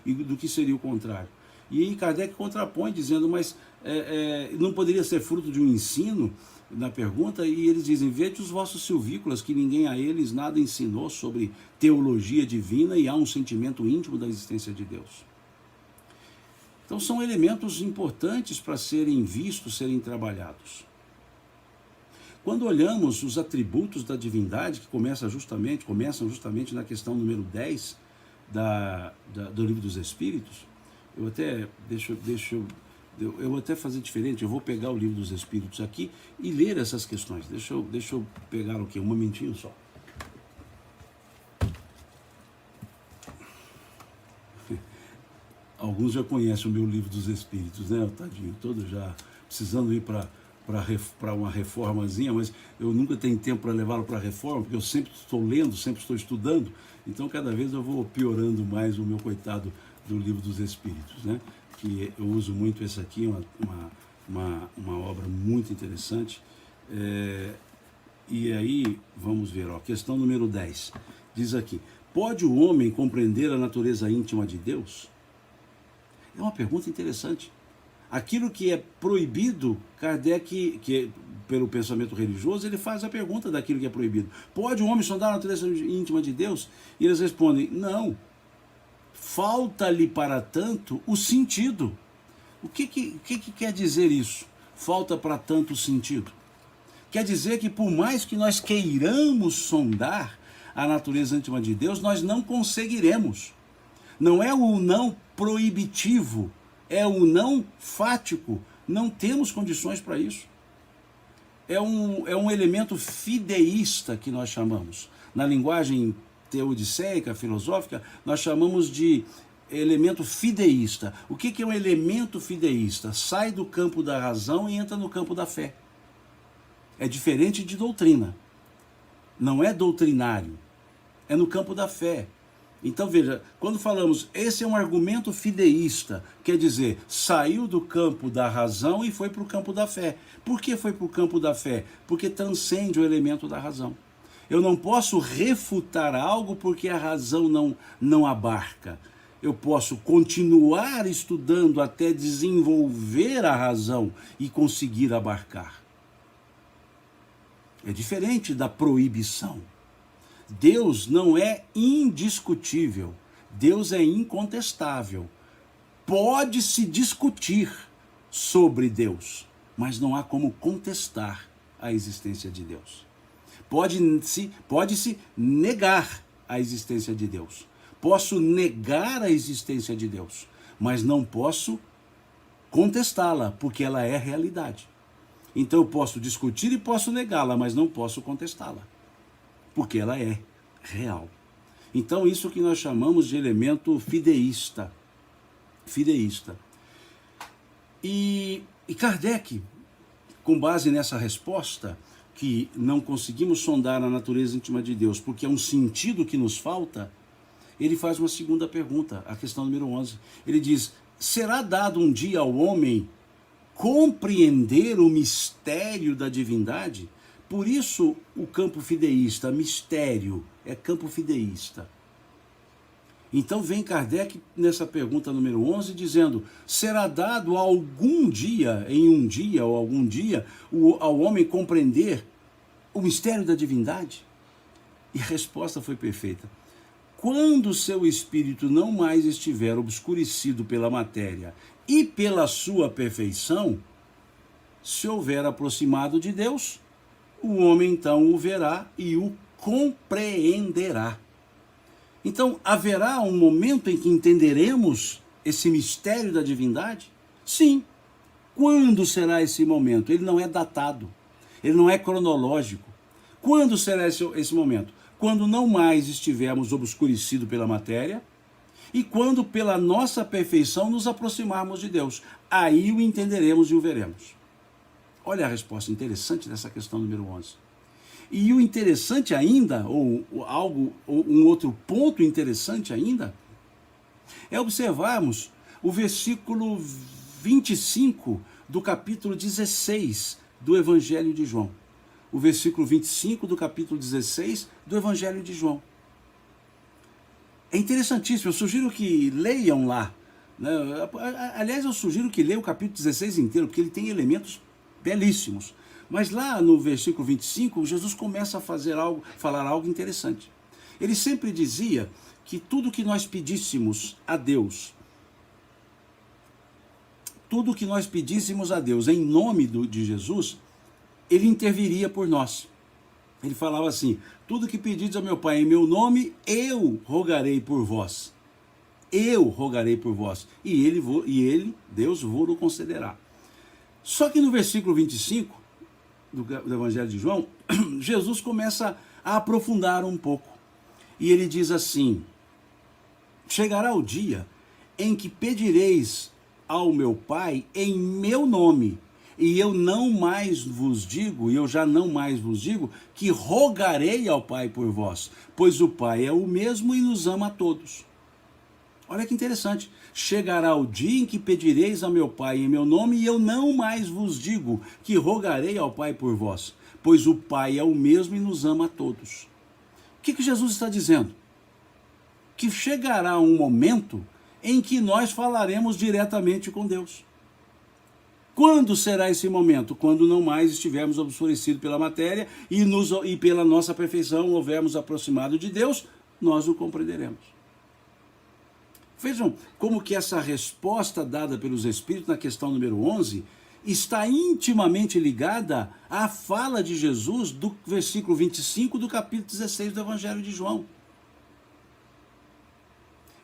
e do que seria o contrário. E aí Kardec contrapõe dizendo, mas não poderia ser fruto de um ensino, na pergunta, e eles dizem, vede os vossos silvícolas, que ninguém a eles nada ensinou sobre teologia divina, e há um sentimento íntimo da existência de Deus. Então são elementos importantes para serem vistos, serem trabalhados. Quando olhamos os atributos da divindade, que começam justamente na questão número 10 do Livro dos Espíritos, eu vou até fazer diferente, eu vou pegar o Livro dos Espíritos aqui e ler essas questões. Deixa eu pegar um momentinho só. Alguns já conhecem o meu Livro dos Espíritos, né, tadinho, todo já precisando ir para uma reformazinha, mas eu nunca tenho tempo para levá-lo para a reforma, porque eu sempre estou lendo, sempre estou estudando, então cada vez eu vou piorando mais o meu coitado do Livro dos Espíritos, né? Que eu uso muito esse aqui, uma obra muito interessante. E aí, vamos ver, questão número 10, diz aqui, pode o homem compreender a natureza íntima de Deus? É uma pergunta interessante. Aquilo que é proibido, Kardec, pelo pensamento religioso, ele faz a pergunta daquilo que é proibido. Pode o homem sondar a natureza íntima de Deus? E eles respondem, não. Falta-lhe, para tanto, o sentido. O que quer dizer isso? falta para tanto sentido? Quer dizer que por mais que nós queiramos sondar a natureza íntima de Deus, nós não conseguiremos. Não é o não proibitivo, é o não fático. Não temos condições para isso. É um elemento fideísta que nós chamamos. Na linguagem teodiceica, filosófica, nós chamamos de elemento fideísta. O que é um elemento fideísta? Sai do campo da razão e entra no campo da fé. É diferente de doutrina. Não é doutrinário. É no campo da fé. Então veja, quando falamos, esse é um argumento fideísta, quer dizer, saiu do campo da razão e foi para o campo da fé. Por que foi para o campo da fé? Porque transcende o elemento da razão. Eu não posso refutar algo porque a razão não abarca. Eu posso continuar estudando até desenvolver a razão e conseguir abarcar. É diferente da proibição. Deus não é indiscutível, Deus é incontestável. Pode-se discutir sobre Deus, mas não há como contestar a existência de Deus. Pode-se negar a existência de Deus. Posso negar a existência de Deus, mas não posso contestá-la, porque ela é realidade. Então eu posso discutir e posso negá-la, mas não posso contestá-la, porque ela é real. Então isso que nós chamamos de elemento fideísta. E Kardec, com base nessa resposta, que não conseguimos sondar a natureza íntima de Deus, porque é um sentido que nos falta, ele faz uma segunda pergunta, a questão número 11. Ele diz, será dado um dia ao homem compreender o mistério da divindade? Por isso o campo fideísta, mistério, é campo fideísta. Então vem Kardec nessa pergunta número 11 dizendo, será dado algum dia, em um dia ou algum dia, ao homem compreender o mistério da divindade? E a resposta foi perfeita. Quando seu espírito não mais estiver obscurecido pela matéria e pela sua perfeição, se houver aproximado de Deus, o homem então o verá e o compreenderá. Então, haverá um momento em que entenderemos esse mistério da divindade? Sim. Quando será esse momento? Ele não é datado, ele não é cronológico. Quando será esse momento? Quando não mais estivermos obscurecidos pela matéria e quando pela nossa perfeição nos aproximarmos de Deus. Aí o entenderemos e o veremos. Olha a resposta interessante dessa questão número 11. E o interessante ainda, ou um outro ponto interessante ainda, é observarmos o versículo 25 do capítulo 16 do Evangelho de João. O versículo 25 do capítulo 16 do Evangelho de João. É interessantíssimo, eu sugiro que leiam lá. Né? Aliás, eu sugiro que leiam o capítulo 16 inteiro, porque ele tem elementos belíssimos. Mas lá no versículo 25, Jesus começa a falar algo interessante. Ele sempre dizia que tudo que nós pedíssemos a Deus, em nome de Jesus, ele interviria por nós. Ele falava assim, tudo que pedides ao meu Pai em meu nome, eu rogarei por vós. Eu rogarei por vós. E ele, Deus, vos concederá. Só que no versículo 25, do Evangelho de João, Jesus começa a aprofundar um pouco. E ele diz assim, chegará o dia em que pedireis ao meu Pai em meu nome, e eu já não mais vos digo que rogarei ao Pai por vós, pois o Pai é o mesmo e nos ama a todos. Olha que interessante. Chegará o dia em que pedireis a meu Pai em meu nome, e eu não mais vos digo que rogarei ao Pai por vós, pois o Pai é o mesmo e nos ama a todos. O que Jesus está dizendo? Que chegará um momento em que nós falaremos diretamente com Deus. Quando será esse momento? Quando não mais estivermos obscurecidos pela matéria e pela nossa perfeição houvermos aproximado de Deus, nós o compreenderemos. Vejam como que essa resposta dada pelos Espíritos na questão número 11 está intimamente ligada à fala de Jesus do versículo 25 do capítulo 16 do Evangelho de João.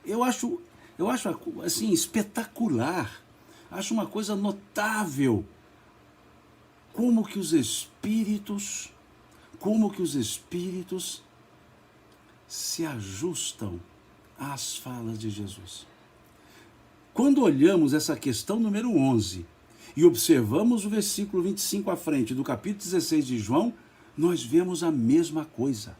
Eu acho assim, espetacular, acho uma coisa notável, como que os espíritos se ajustam às falas de Jesus. Quando olhamos essa questão número 11 e observamos o versículo 25 à frente do capítulo 16 de João, nós vemos a mesma coisa.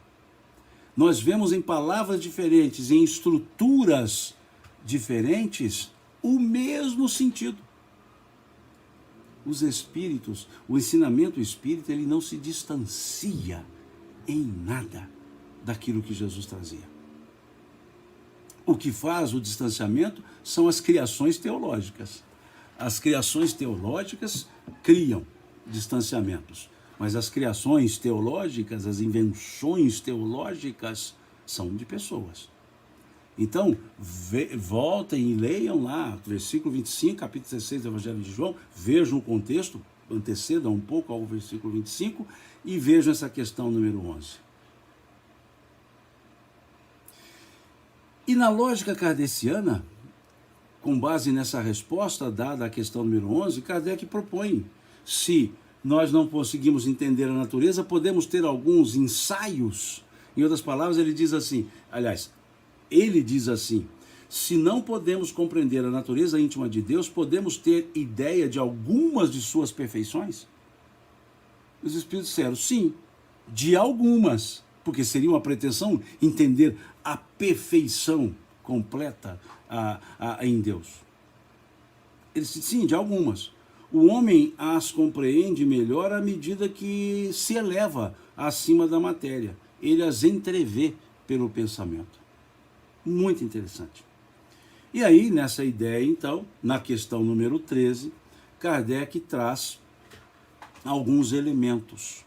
Nós vemos em palavras diferentes, em estruturas diferentes, o mesmo sentido. Os espíritos, o ensinamento espírita, ele não se distancia em nada daquilo que Jesus trazia. O que faz o distanciamento são as criações teológicas. As criações teológicas criam distanciamentos, mas as criações teológicas, as invenções teológicas, são de pessoas. Então, voltem e leiam lá, versículo 25, capítulo 16 do Evangelho de João, vejam o contexto, antecedam um pouco ao versículo 25 e vejam essa questão número 11. E na lógica kardeciana, com base nessa resposta dada à questão número 11, Kardec propõe, se nós não conseguimos entender a natureza, podemos ter alguns ensaios. Em outras palavras, ele diz assim, se não podemos compreender a natureza íntima de Deus, podemos ter ideia de algumas de suas perfeições? Os espíritos disseram, sim, de algumas, porque seria uma pretensão entender a perfeição completa em Deus. Ele disse, sim, de algumas. O homem as compreende melhor à medida que se eleva acima da matéria. Ele as entrevê pelo pensamento. Muito interessante. E aí, nessa ideia, então, na questão número 13, Kardec traz alguns elementos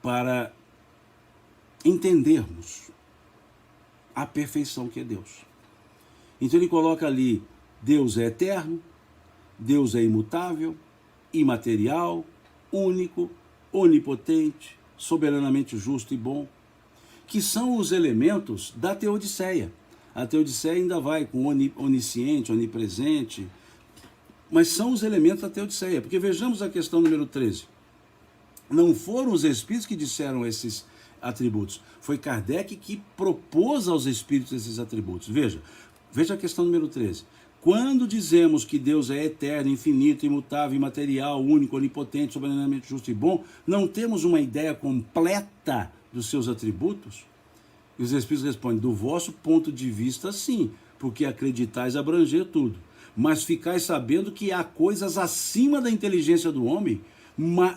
para entendermos a perfeição que é Deus. Então ele coloca ali, Deus é eterno, Deus é imutável, imaterial, único, onipotente, soberanamente justo e bom, que são os elementos da teodiceia. A teodiceia ainda vai com onisciente, onipresente, mas são os elementos da teodiceia, porque vejamos a questão número 13. Não foram os espíritos que disseram esses atributos, foi Kardec que propôs aos espíritos esses atributos. Veja a questão número 13. Quando dizemos que Deus é eterno, infinito, imutável, imaterial, único, onipotente, soberanamente justo e bom, não temos uma ideia completa dos seus atributos? E os espíritos respondem, do vosso ponto de vista, sim, porque acreditais abranger tudo. Mas ficais sabendo que há coisas acima da inteligência do homem,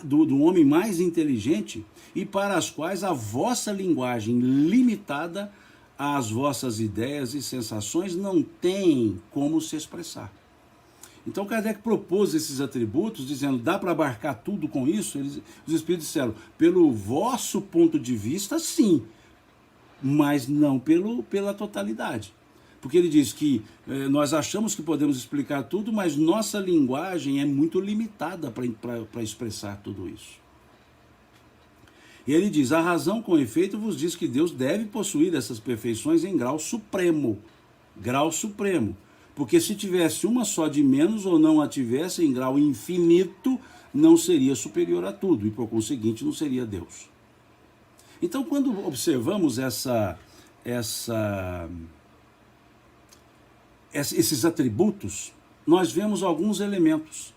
do homem mais inteligente, e para as quais a vossa linguagem limitada às vossas ideias e sensações não tem como se expressar. Então Kardec propôs esses atributos, dizendo, dá para abarcar tudo com isso? Os espíritos disseram, pelo vosso ponto de vista, sim, mas não pela totalidade. Porque ele diz que nós achamos que podemos explicar tudo, mas nossa linguagem é muito limitada para expressar tudo isso. E ele diz, a razão com efeito vos diz que Deus deve possuir essas perfeições em grau supremo. Grau supremo. Porque se tivesse uma só de menos ou não a tivesse em grau infinito, não seria superior a tudo e por conseguinte não seria Deus. Então quando observamos esses atributos, nós vemos alguns elementos.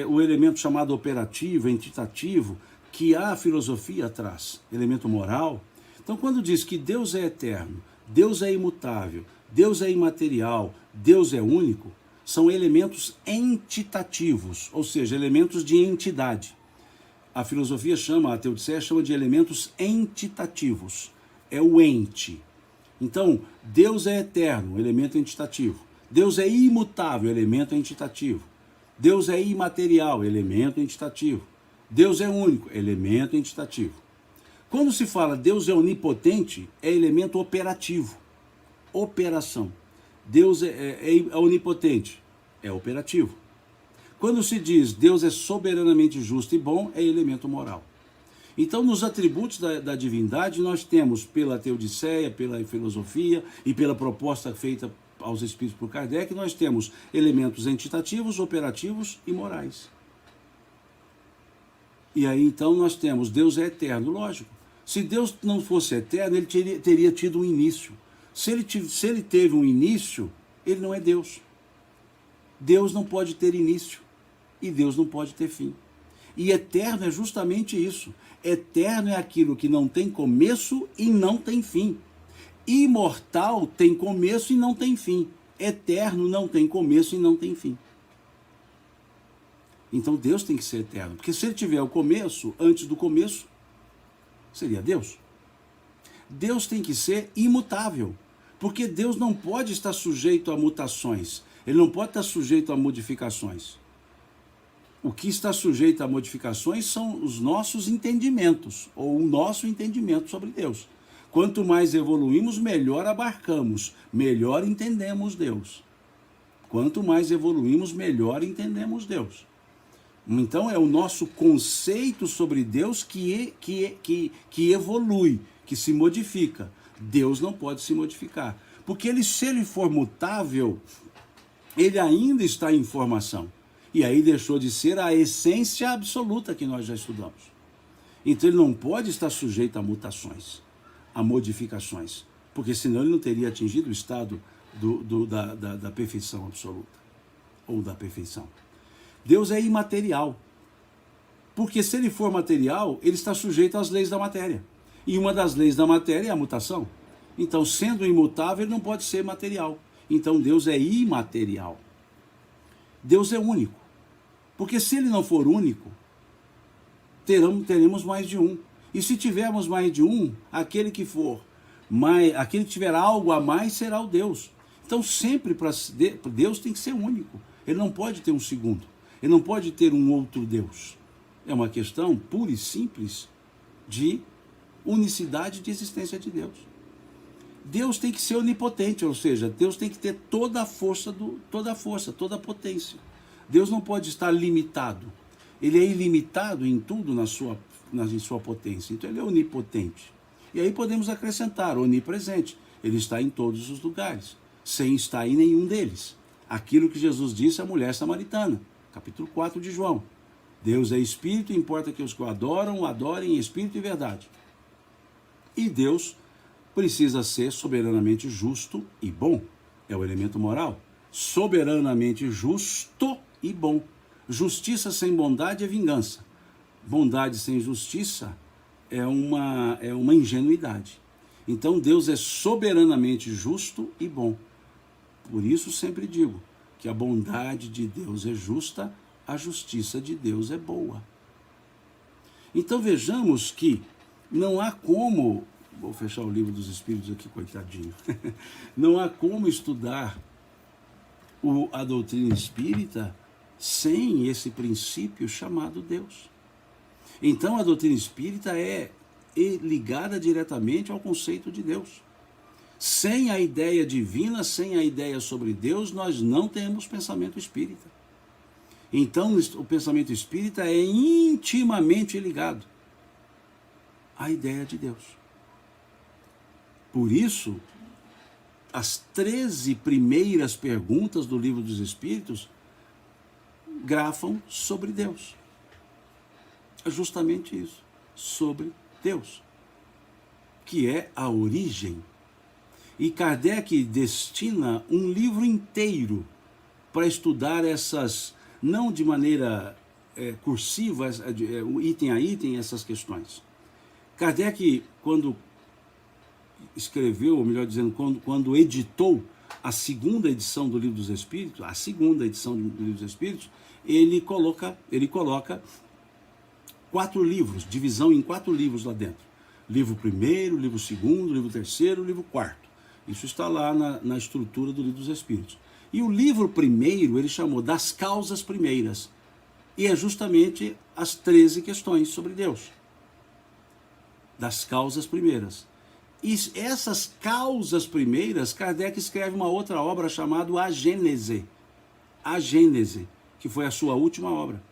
O elemento chamado operativo, entitativo, que a filosofia traz, elemento moral. Então quando diz que Deus é eterno, Deus é imutável, Deus é imaterial, Deus é único, são elementos entitativos, ou seja, elementos de entidade. A filosofia a teodiceia chama de elementos entitativos, é o ente. Então, Deus é eterno, elemento entitativo. Deus é imutável, elemento entitativo. Deus é imaterial, elemento entitativo. Deus é único, elemento entitativo. Quando se fala Deus é onipotente, é elemento operativo. Operação. Deus é onipotente, é operativo. Quando se diz Deus é soberanamente justo e bom, é elemento moral. Então, nos atributos da divindade, nós temos, pela teodiceia, pela filosofia e pela proposta feita aos espíritos por Kardec, nós temos elementos entitativos, operativos e morais. E aí, então, nós temos, Deus é eterno, lógico. Se Deus não fosse eterno, ele teria tido um início. Se ele teve um início, ele não é Deus. Deus não pode ter início e Deus não pode ter fim. E eterno é justamente isso. Eterno é aquilo que não tem começo e não tem fim. Imortal tem começo e não tem fim. Eterno não tem começo e não tem fim. Então Deus tem que ser eterno. Porque se ele tiver o começo, antes do começo, seria Deus. Deus tem que ser imutável. Porque Deus não pode estar sujeito a mutações. Ele não pode estar sujeito a modificações. O que está sujeito a modificações são os nossos entendimentos, ou o nosso entendimento sobre Deus. Quanto mais evoluímos, melhor abarcamos, melhor entendemos Deus. Quanto mais evoluímos, melhor entendemos Deus. Então é o nosso conceito sobre Deus que evolui, que se modifica. Deus não pode se modificar, porque se ele for mutável, ele ainda está em formação. E aí deixou de ser a essência absoluta que nós já estudamos. Então ele não pode estar sujeito a mutações, a modificações, porque senão ele não teria atingido o estado da perfeição absoluta, ou da perfeição. Deus é imaterial, porque se ele for material, ele está sujeito às leis da matéria. E uma das leis da matéria é a mutação. Então, sendo imutável, ele não pode ser material. Então Deus é imaterial. Deus é único. Porque se ele não for único, teremos mais de um. E se tivermos mais de um, aquele que tiver algo a mais será o Deus. Então sempre Deus tem que ser único. Ele não pode ter um segundo. Ele não pode ter um outro Deus. É uma questão pura e simples de unicidade de existência de Deus. Deus tem que ser onipotente, ou seja, Deus tem que ter toda a força, toda a potência. Deus não pode estar limitado. Ele é ilimitado em tudo em sua potência. Então ele é onipotente. E aí podemos acrescentar onipresente. Ele está em todos os lugares, sem estar em nenhum deles. Aquilo que Jesus disse à mulher samaritana, capítulo 4 de João. Deus é espírito, importa que os que o adoram, o adorem em espírito e verdade. E Deus precisa ser soberanamente justo e bom. É o elemento moral. Soberanamente justo e bom. Justiça sem bondade é vingança. Bondade sem justiça é uma ingenuidade. Então Deus é soberanamente justo e bom. Por isso sempre digo que a bondade de Deus é justa, a justiça de Deus é boa. Então vejamos que não há como, vou fechar o livro dos Espíritos aqui, coitadinho, não há como estudar a doutrina espírita sem esse princípio chamado Deus. Então a doutrina espírita é ligada diretamente ao conceito de Deus. Sem a ideia divina, sem a ideia sobre Deus, nós não temos pensamento espírita. Então o pensamento espírita é intimamente ligado à ideia de Deus. Por isso, as 13 primeiras perguntas do Livro dos Espíritos grafam sobre Deus. É justamente isso, sobre Deus, que é a origem. E Kardec destina um livro inteiro para estudar essas, não de maneira cursiva, item a item, essas questões. Kardec, quando escreveu, ou melhor dizendo, quando editou a segunda edição do Livro dos Espíritos, do Livro dos Espíritos, ele coloca 4 livros, divisão em 4 livros lá dentro. Livro primeiro, livro segundo, livro terceiro, livro quarto. Isso está lá na estrutura do Livro dos Espíritos. E o livro primeiro ele chamou das causas primeiras. E é justamente as 13 questões sobre Deus. Das causas primeiras. E essas causas primeiras, Kardec escreve uma outra obra chamada A Gênese. A Gênese. que foi a sua última obra.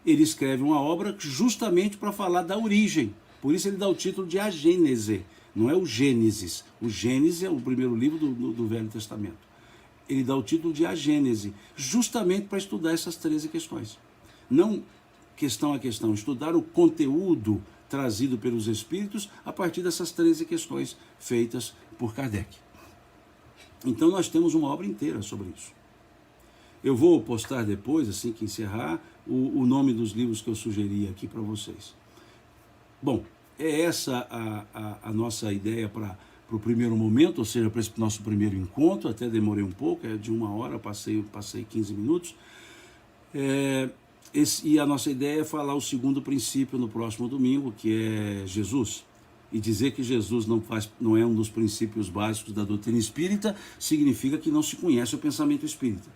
Ele escreve uma obra justamente para falar da origem. Por isso ele dá o título de A Gênese, não é o Gênesis. O Gênesis é o primeiro livro do Velho Testamento. Ele dá o título de A Gênese, justamente para estudar essas 13 questões. Não questão a questão, estudar o conteúdo trazido pelos Espíritos a partir dessas 13 questões feitas por Kardec. Então nós temos uma obra inteira sobre isso. Eu vou postar depois, assim que encerrar, o nome dos livros que eu sugeri aqui para vocês. Bom, é essa a nossa ideia para o primeiro momento, ou seja, para esse nosso primeiro encontro. Até demorei um pouco, é de 1 hora, passei 15 minutos. E a nossa ideia é falar o segundo princípio no próximo domingo, que é Jesus. E dizer que Jesus não é um dos princípios básicos da doutrina espírita, significa que não se conhece o pensamento espírita.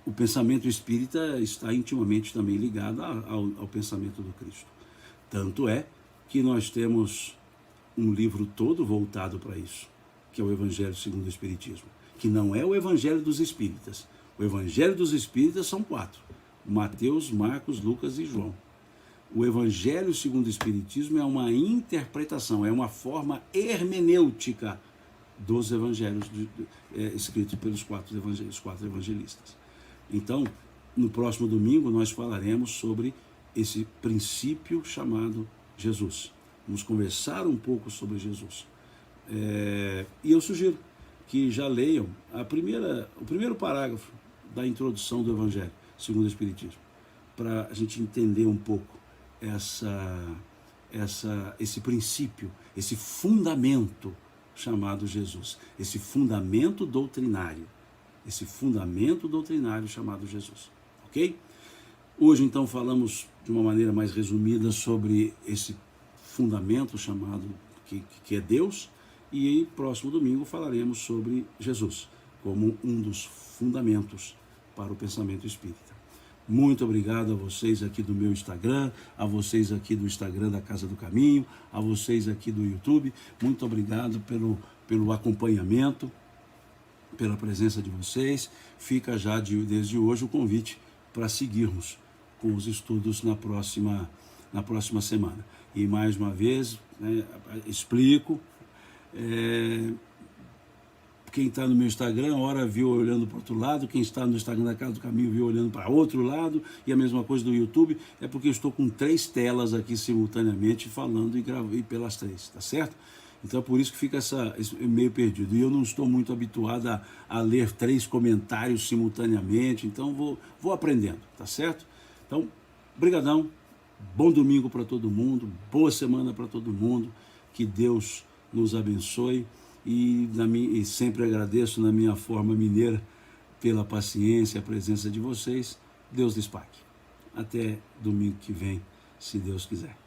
O pensamento espírita está intimamente também ligado ao pensamento do Cristo. Tanto é que nós temos um livro todo voltado para isso, que é o Evangelho segundo o Espiritismo, que não é o Evangelho dos Espíritas. O Evangelho dos Espíritas são 4, Mateus, Marcos, Lucas e João. O Evangelho segundo o Espiritismo é uma interpretação, é uma forma hermenêutica dos evangelhos escritos pelos 4 evangelistas. Então, no próximo domingo nós falaremos sobre esse princípio chamado Jesus. Vamos conversar um pouco sobre Jesus. E eu sugiro que já leiam o primeiro parágrafo da introdução do Evangelho segundo o Espiritismo, para a gente entender um pouco esse princípio, esse fundamento chamado Jesus, esse fundamento doutrinário chamado Jesus, ok? Hoje, então, falamos de uma maneira mais resumida sobre esse fundamento chamado que é Deus, e aí, próximo domingo, falaremos sobre Jesus, como um dos fundamentos para o pensamento espírita. Muito obrigado a vocês aqui do meu Instagram, a vocês aqui do Instagram da Casa do Caminho, a vocês aqui do YouTube. Muito obrigado pelo acompanhamento, pela presença de vocês. Fica já desde hoje o convite para seguirmos com os estudos na próxima semana. E mais uma vez, explico. Quem está no meu Instagram, ora viu olhando para o outro lado, quem está no Instagram da Casa do Caminho viu olhando para outro lado, e a mesma coisa do YouTube, é porque eu estou com 3 telas aqui simultaneamente falando e gravei pelas 3, tá certo? Então é por isso que fica esse meio perdido. E eu não estou muito habituado a ler 3 comentários simultaneamente, então vou aprendendo, tá certo? Então, brigadão, bom domingo para todo mundo, boa semana para todo mundo, que Deus nos abençoe. E sempre agradeço na minha forma mineira pela paciência, a presença de vocês. Deus lhes pague. Até domingo que vem, se Deus quiser.